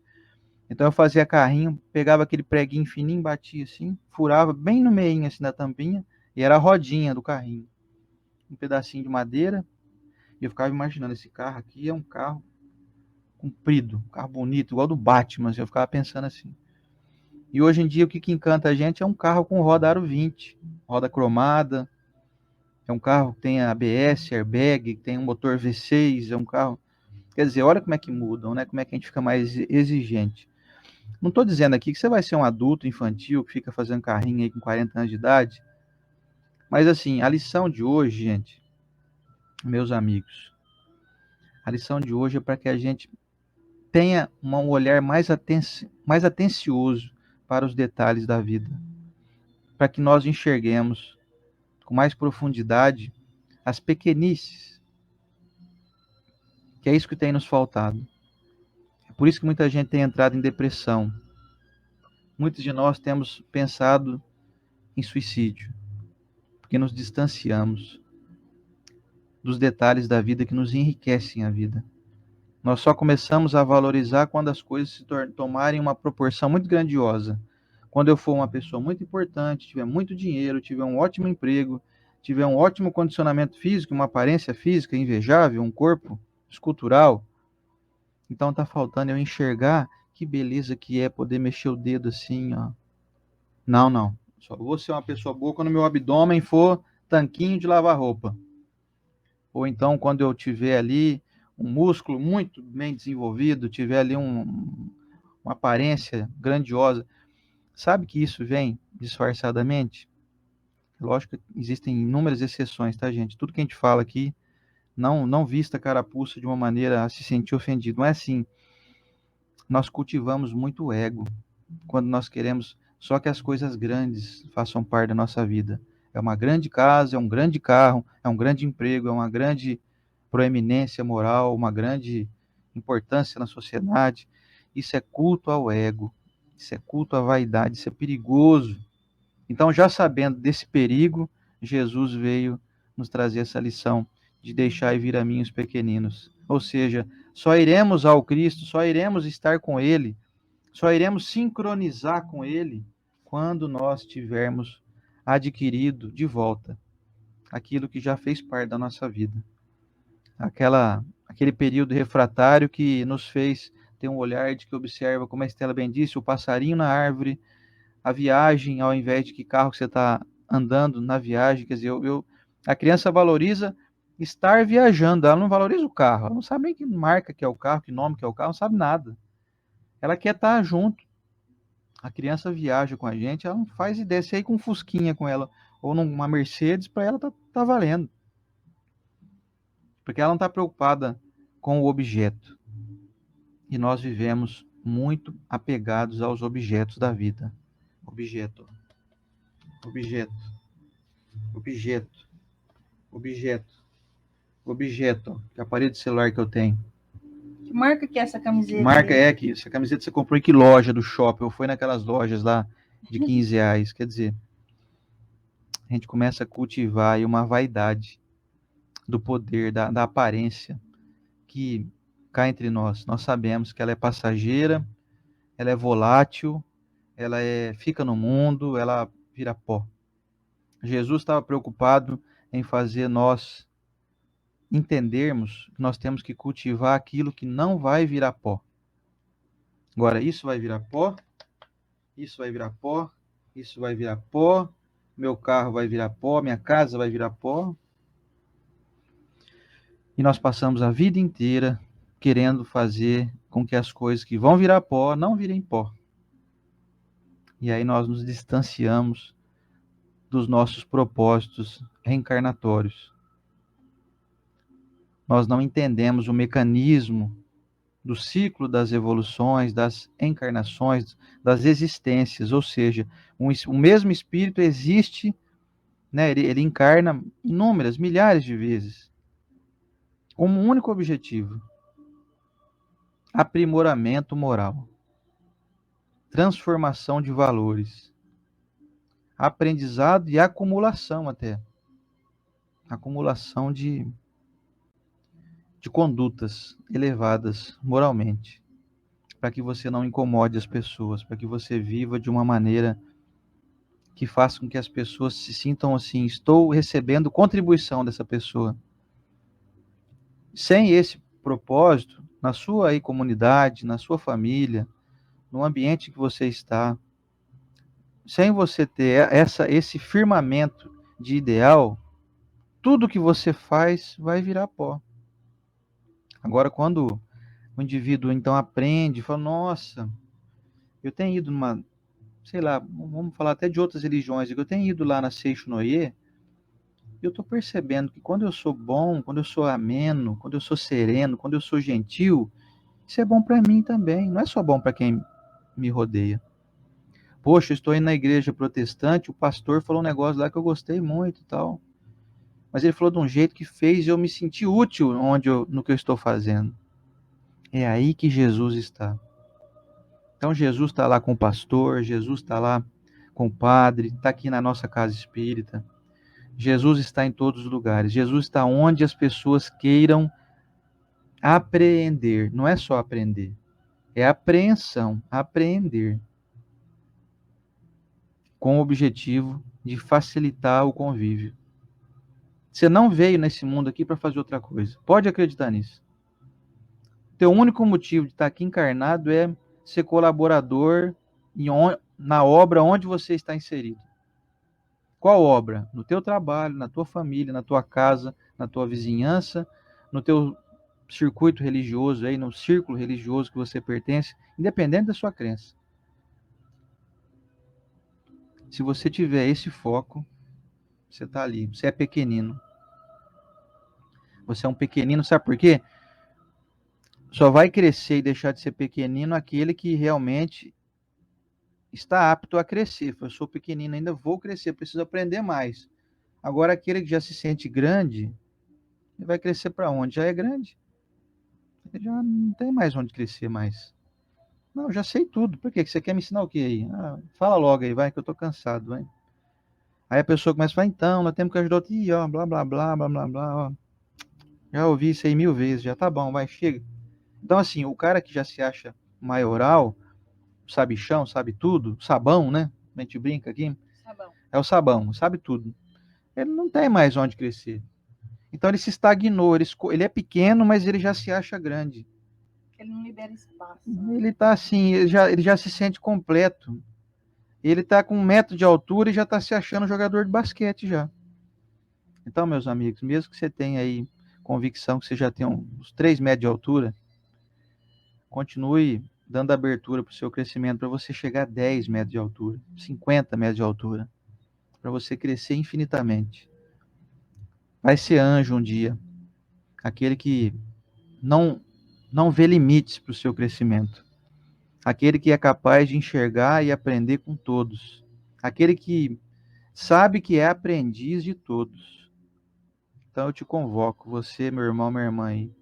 Então eu fazia carrinho, pegava aquele preguinho fininho, batia assim, furava bem no meio assim da tampinha, e era a rodinha do carrinho. Um pedacinho de madeira, e eu ficava imaginando, esse carro aqui é um carro comprido, um carro bonito, igual do Batman, eu ficava pensando assim. E hoje em dia o que encanta a gente é um carro com roda aro 20, roda cromada, é um carro que tem ABS, airbag, que tem um motor V6, é um carro... Quer dizer, olha como é que mudam, né? Como é que a gente fica mais exigente. Não estou dizendo aqui que você vai ser um adulto infantil que fica fazendo carrinho aí com 40 anos de idade, mas assim, a lição de hoje, gente, meus amigos, a lição de hoje é para que a gente tenha um olhar mais atencioso para os detalhes da vida, para que nós enxerguemos com mais profundidade as pequenices, que é isso que tem nos faltado. É por isso que muita gente tem entrado em depressão. Muitos de nós temos pensado em suicídio, porque nos distanciamos dos detalhes da vida que nos enriquecem a vida. Nós só começamos a valorizar quando as coisas se tomarem uma proporção muito grandiosa. Quando eu for uma pessoa muito importante, tiver muito dinheiro, tiver um ótimo emprego, tiver um ótimo condicionamento físico, uma aparência física invejável, um corpo escultural, então tá faltando eu enxergar que beleza que é poder mexer o dedo assim, ó. Não. Só vou ser uma pessoa boa quando meu abdômen for tanquinho de lavar roupa. Ou então quando eu tiver ali um músculo muito bem desenvolvido, tiver ali uma aparência grandiosa. Sabe que isso vem disfarçadamente? Lógico que existem inúmeras exceções, tá, gente? Tudo que a gente fala aqui, não vista a carapuça de uma maneira a se sentir ofendido. Não é assim. Nós cultivamos muito ego quando nós queremos só que as coisas grandes façam parte da nossa vida. É uma grande casa, é um grande carro, é um grande emprego, é uma grande proeminência moral, uma grande importância na sociedade. Isso é culto ao ego, isso é culto à vaidade, isso é perigoso. Então, já sabendo desse perigo, Jesus veio nos trazer essa lição de deixar vir a mim os pequeninos. Ou seja, só iremos ao Cristo, só iremos estar com Ele, só iremos sincronizar com Ele quando nós tivermos adquirido de volta aquilo que já fez parte da nossa vida. Aquele período refratário que nos fez ter um olhar de que observa, como a Estela bem disse, o passarinho na árvore, a viagem, ao invés de que carro que você está andando na viagem. Quer dizer, a criança valoriza estar viajando, ela não valoriza o carro, ela não sabe nem que marca que é o carro, que nome que é o carro, não sabe nada. Ela quer estar junto. A criança viaja com a gente, ela não faz ideia. Se aí com um Fusquinha com ela, ou numa Mercedes, para ela tá valendo. Porque ela não está preocupada com o objeto. E nós vivemos muito apegados aos objetos da vida. Objeto, objeto, objeto, objeto, objeto. Que aparelho de celular que eu tenho. Que marca que é essa camiseta? Que marca é que essa camiseta você comprou em que loja do shopping? Ou foi naquelas lojas lá de 15 reais? Quer dizer, a gente começa a cultivar aí uma vaidade do poder, da aparência, que cá entre nós sabemos que ela é passageira, ela é volátil, fica no mundo, ela vira pó. Jesus estava preocupado em fazer nós entendermos que nós temos que cultivar aquilo que não vai virar pó. Agora, isso vai virar pó, isso vai virar pó, isso vai virar pó, meu carro vai virar pó, minha casa vai virar pó. E nós passamos a vida inteira querendo fazer com que as coisas que vão virar pó não virem pó. E aí nós nos distanciamos dos nossos propósitos reencarnatórios. Nós não entendemos o mecanismo do ciclo das evoluções, das encarnações, das existências, ou seja, o mesmo espírito existe, né, ele encarna inúmeras, milhares de vezes, com um único objetivo: aprimoramento moral, transformação de valores, aprendizado e acumulação até. Acumulação de condutas elevadas moralmente, para que você não incomode as pessoas, para que você viva de uma maneira que faça com que as pessoas se sintam assim: estou recebendo contribuição dessa pessoa. Sem esse propósito, na sua aí, comunidade, na sua família, no ambiente que você está, sem você ter esse firmamento de ideal, tudo que você faz vai virar pó. Agora, quando o indivíduo então aprende, fala: nossa, eu tenho ido numa, sei lá, vamos falar até de outras religiões, eu tenho ido lá na Seixonoye, e eu estou percebendo que quando eu sou bom, quando eu sou ameno, quando eu sou sereno, quando eu sou gentil, isso é bom para mim também, não é só bom para quem me rodeia. Poxa, eu estou indo na igreja protestante, o pastor falou um negócio lá que eu gostei muito e tal, mas ele falou de um jeito que fez eu me sentir útil no que eu estou fazendo. É aí que Jesus está. Então Jesus está lá com o pastor, Jesus está lá com o padre, está aqui na nossa casa espírita. Jesus está em todos os lugares. Jesus está onde as pessoas queiram apreender. Não é só aprender, é apreensão, apreender. Com o objetivo de facilitar o convívio. Você não veio nesse mundo aqui para fazer outra coisa. Pode acreditar nisso. Teu único motivo de estar aqui encarnado é ser colaborador na obra onde você está inserido. Qual obra? No teu trabalho, na tua família, na tua casa, na tua vizinhança, no teu circuito religioso, aí, no círculo religioso que você pertence, independente da sua crença. Se você tiver esse foco, você está ali. Você é pequenino. Você é um pequenino, sabe por quê? Só vai crescer e deixar de ser pequenino aquele que realmente está apto a crescer. Eu sou pequenino, ainda vou crescer, preciso aprender mais. Agora, aquele que já se sente grande, ele vai crescer para onde? Já é grande. Ele já não tem mais onde crescer mais. Não, eu já sei tudo. Por quê? Você quer me ensinar o quê aí? Fala logo aí, vai, que eu tô cansado, vai. Aí a pessoa começa a falar: então, nós temos que ajudar outro. Ih, ó, blá, blá, blá, blá, blá, blá, ó. Já ouvi isso aí 1000 vezes, já tá bom, vai, chega. Então, assim, o cara que já se acha maioral, sabichão, sabe tudo, sabão, né? A gente brinca aqui. Sabão. É o sabão, sabe tudo. Ele não tem mais onde crescer. Então ele se estagnou, ele é pequeno, mas ele já se acha grande. Ele não libera espaço. Ele tá assim, ele já se sente completo. Ele tá com 1 metro de altura e já tá se achando jogador de basquete já. Então, meus amigos, mesmo que você tenha aí convicção que você já tem uns 3 metros de altura, continue dando abertura para o seu crescimento, para você chegar a 10 metros de altura, 50 metros de altura, para você crescer infinitamente. Vai ser anjo um dia, aquele que não vê limites para o seu crescimento, aquele que é capaz de enxergar e aprender com todos, aquele que sabe que é aprendiz de todos. Então eu te convoco, você, meu irmão, minha irmã aí,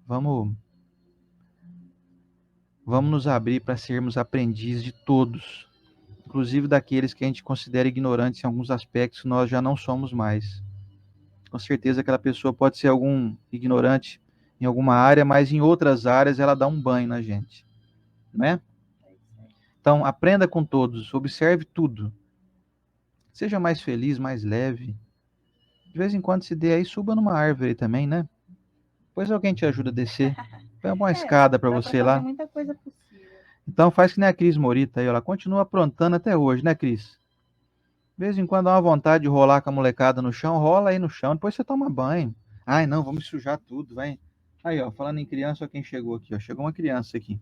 vamos nos abrir para sermos aprendizes de todos, inclusive daqueles que a gente considera ignorantes em alguns aspectos, nós já não somos mais. Com certeza aquela pessoa pode ser algum ignorante em alguma área, mas em outras áreas ela dá um banho na gente, né? Então, aprenda com todos, observe tudo. Seja mais feliz, mais leve. De vez em quando, se der aí, suba numa árvore também, né? Depois alguém te ajuda a descer. Põe uma escada para você lá. Muita coisa possível. Então, faz que nem a Cris Morita aí, ela continua aprontando até hoje, né, Cris? De vez em quando dá uma vontade de rolar com a molecada no chão, rola aí no chão, depois você toma banho. Ai, não, vamos sujar tudo, vai. Aí, ó, falando em criança, ó, quem chegou aqui, ó. Chegou uma criança aqui.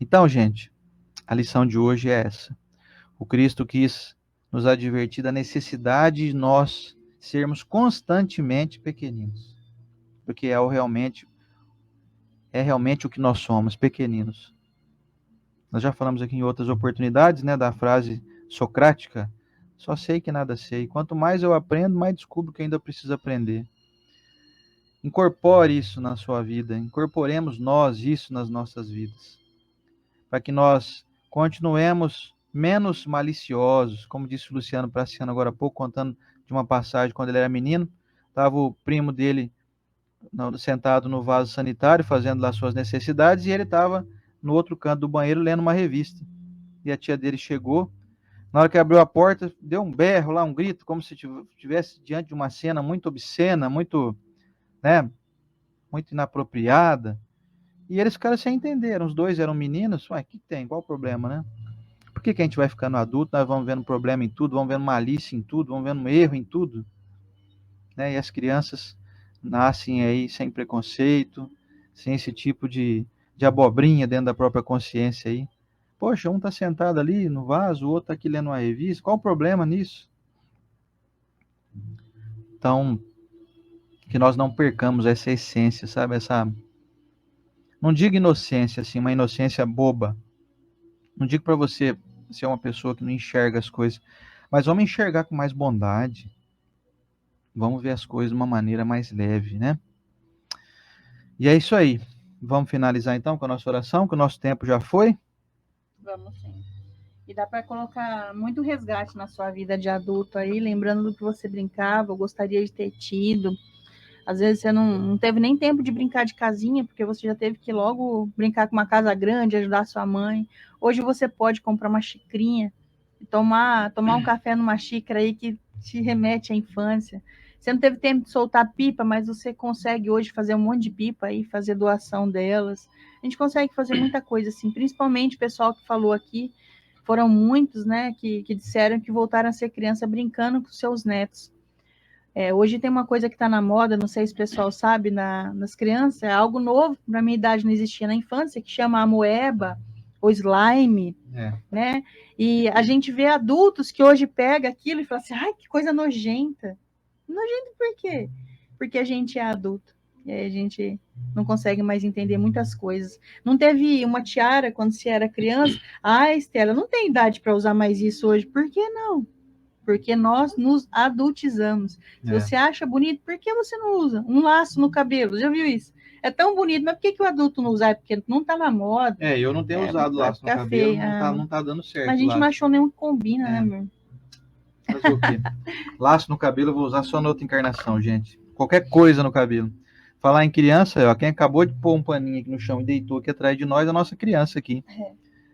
Então, gente, a lição de hoje é essa. O Cristo quis nos advertir da necessidade de nós sermos constantemente pequeninos, porque é realmente o que nós somos, pequeninos. Nós já falamos aqui em outras oportunidades, né, da frase socrática, só sei que nada sei. Quanto mais eu aprendo, mais descubro que ainda preciso aprender. Incorpore isso na sua vida, incorporemos nós isso nas nossas vidas, para que nós continuemos menos maliciosos, como disse o Luciano Praciano agora há pouco, contando de uma passagem quando ele era menino, estava o primo dele sentado no vaso sanitário, fazendo lá suas necessidades, e ele estava no outro canto do banheiro lendo uma revista. E a tia dele chegou, na hora que abriu a porta, deu um berro lá, um grito, como se estivesse diante de uma cena muito obscena, muito, né, muito inapropriada. E eles ficaram sem entender, os dois eram meninos, ué, que tem, qual o problema, né? Por que a gente vai ficando adulto, nós vamos vendo problema em tudo, vamos vendo malícia em tudo, vamos vendo erro em tudo, né? E as crianças nascem aí sem preconceito, sem esse tipo de abobrinha dentro da própria consciência aí. Poxa, um está sentado ali no vaso, o outro está aqui lendo uma revista, qual o problema nisso? Então, que nós não percamos essa essência, sabe? Essa, não digo inocência, assim, uma inocência boba. Não digo para você ser uma pessoa que não enxerga as coisas, mas vamos enxergar com mais bondade. Vamos ver as coisas de uma maneira mais leve, né? E é isso aí. Vamos finalizar então com a nossa oração, que o nosso tempo já foi. Vamos sim. E dá para colocar muito resgate na sua vida de adulto aí, lembrando do que você brincava, ou gostaria de ter tido. Às vezes você não teve nem tempo de brincar de casinha, porque você já teve que logo brincar com uma casa grande, ajudar sua mãe. Hoje você pode comprar uma xicrinha e tomar um café numa xícara aí que te remete à infância. Você não teve tempo de soltar pipa, mas você consegue hoje fazer um monte de pipa aí, fazer doação delas. A gente consegue fazer muita coisa assim, principalmente o pessoal que falou aqui, foram muitos, né, que disseram que voltaram a ser criança brincando com seus netos. Hoje tem uma coisa que está na moda, não sei se o pessoal sabe, nas crianças, é algo novo, na minha idade não existia na infância, que chama amoeba, ou slime, né? E a gente vê adultos que hoje pega aquilo e fala assim, ai, que coisa nojenta. Nojento por quê? Porque a gente é adulto, e aí a gente não consegue mais entender muitas coisas. Não teve uma tiara quando você era criança? Ah, Estela, não tem idade para usar mais isso hoje. Por que não? Porque nós nos adultizamos. Se você acha bonito, por que você não usa? Um laço no cabelo, já viu isso? É tão bonito, mas por que o adulto não usa? Porque não tá na moda. Eu não tenho usado laço no cabelo, não tá dando certo. Mas a gente não achou nenhum que combina, né, meu? Fazer o quê? Laço no cabelo eu vou usar só na outra encarnação, gente. Qualquer coisa no cabelo. Falar em criança, ó, quem acabou de pôr um paninho aqui no chão e deitou aqui atrás de nós é a nossa criança aqui.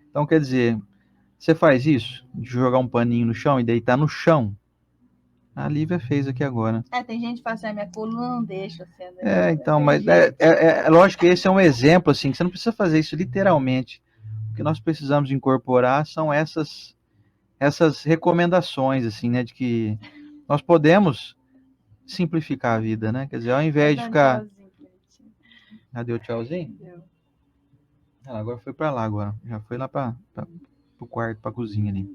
Então, quer dizer, você faz isso? De jogar um paninho no chão e deitar no chão? A Lívia fez aqui agora. Tem gente que fala assim, minha coluna não deixa. Então, mas é lógico que esse é um exemplo, assim, que você não precisa fazer isso literalmente. O que nós precisamos incorporar são essas recomendações, assim, né, de que nós podemos simplificar a vida, né? Quer dizer, ao invés de ficar... Cadê o tchauzinho? Ela agora foi para lá agora. Já foi lá para o quarto, para a cozinha ali.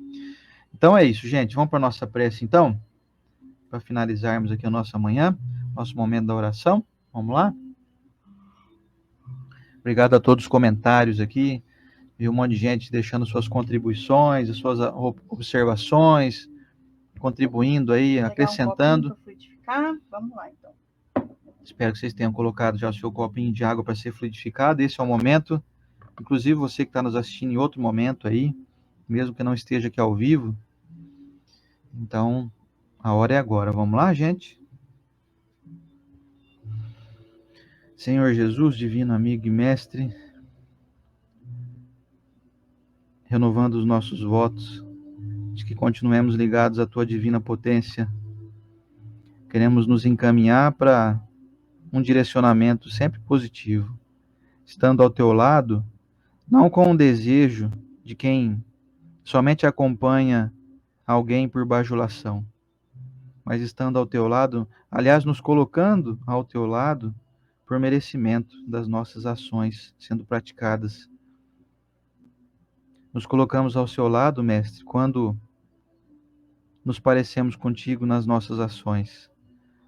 Então é isso, gente. Vamos para nossa prece então, para finalizarmos aqui a nossa manhã, nosso momento da oração. Vamos lá? Obrigado a todos os comentários aqui. Vi um monte de gente deixando suas contribuições, as suas observações, contribuindo aí, acrescentando. Vamos lá, então. Espero que vocês tenham colocado já o seu copinho de água para ser fluidificado. Esse é o momento. Inclusive você que está nos assistindo em outro momento aí, mesmo que não esteja aqui ao vivo. Então, a hora é agora. Vamos lá, gente? Senhor Jesus, divino amigo e mestre, renovando os nossos votos, de que continuemos ligados à tua divina potência. Queremos nos encaminhar para um direcionamento sempre positivo, estando ao teu lado, não com o desejo de quem somente acompanha alguém por bajulação, mas estando ao teu lado, aliás, nos colocando ao teu lado por merecimento das nossas ações sendo praticadas. Nos colocamos ao seu lado, mestre, quando nos parecemos contigo nas nossas ações,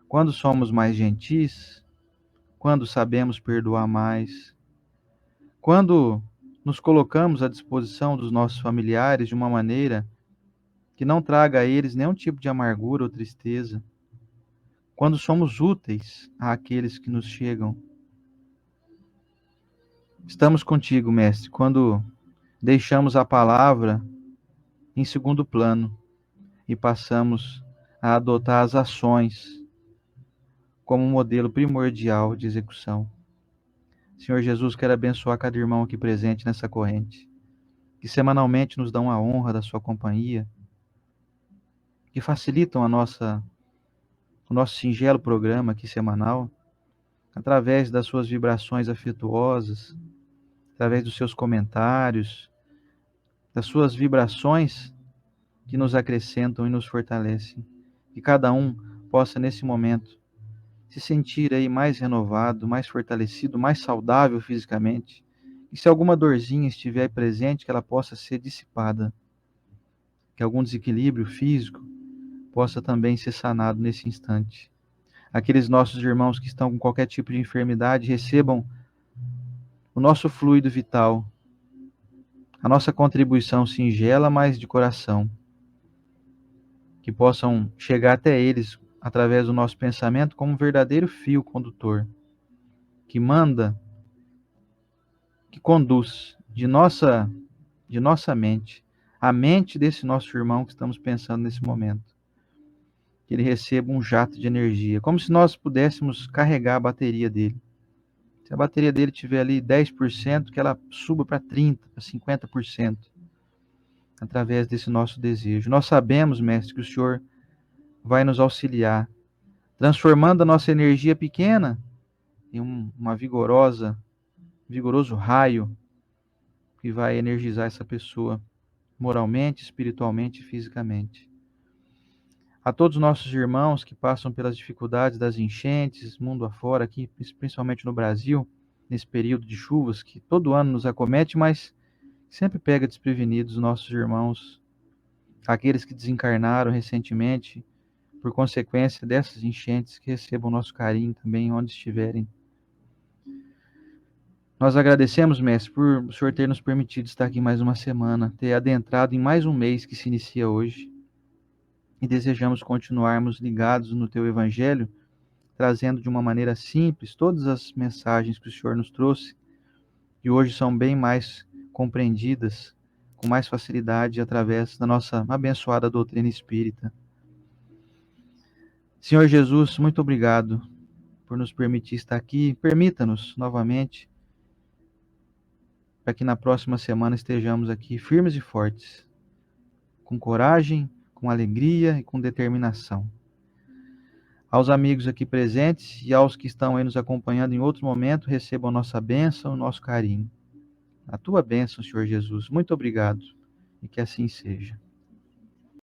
quando somos mais gentis, quando sabemos perdoar mais, quando nos colocamos à disposição dos nossos familiares de uma maneira que não traga a eles nenhum tipo de amargura ou tristeza, quando somos úteis àqueles que nos chegam. Estamos contigo, mestre, quando deixamos a palavra em segundo plano e passamos a adotar as ações como modelo primordial de execução. Senhor Jesus, quero abençoar cada irmão aqui presente nessa corrente, que semanalmente nos dão a honra da sua companhia, que facilitam o nosso singelo programa aqui semanal, através das suas vibrações afetuosas, através dos seus comentários, das suas vibrações que nos acrescentam e nos fortalecem. Que cada um possa, nesse momento, se sentir aí mais renovado, mais fortalecido, mais saudável fisicamente. E se alguma dorzinha estiver presente, que ela possa ser dissipada. Que algum desequilíbrio físico possa também ser sanado nesse instante. Aqueles nossos irmãos que estão com qualquer tipo de enfermidade, recebam o nosso fluido vital, a nossa contribuição singela, mas de coração. Que possam chegar até eles através do nosso pensamento como um verdadeiro fio condutor, que manda, que conduz de nossa mente, a mente desse nosso irmão que estamos pensando nesse momento. Que ele receba um jato de energia, como se nós pudéssemos carregar a bateria dele. Se a bateria dele tiver ali 10%, que ela suba para 30%, para 50%, através desse nosso desejo. Nós sabemos, mestre, que o Senhor vai nos auxiliar, transformando a nossa energia pequena em uma vigoroso raio que vai energizar essa pessoa moralmente, espiritualmente e fisicamente. A todos os nossos irmãos que passam pelas dificuldades das enchentes, mundo afora, aqui, principalmente no Brasil, nesse período de chuvas que todo ano nos acomete, mas sempre pega desprevenidos os nossos irmãos, aqueles que desencarnaram recentemente, por consequência dessas enchentes, que recebam nosso carinho também onde estiverem. Nós agradecemos, mestre, por o Senhor ter nos permitido estar aqui mais uma semana, ter adentrado em mais um mês que se inicia hoje, e desejamos continuarmos ligados no Teu Evangelho, trazendo de uma maneira simples todas as mensagens que o Senhor nos trouxe, e hoje são bem mais compreendidas, com mais facilidade, através da nossa abençoada doutrina espírita. Senhor Jesus, muito obrigado por nos permitir estar aqui. Permita-nos novamente, para que na próxima semana estejamos aqui firmes e fortes, com coragem, com alegria e com determinação. Aos amigos aqui presentes e aos que estão aí nos acompanhando em outro momento, recebam a nossa bênção, o nosso carinho. A tua bênção, Senhor Jesus. Muito obrigado e que assim seja.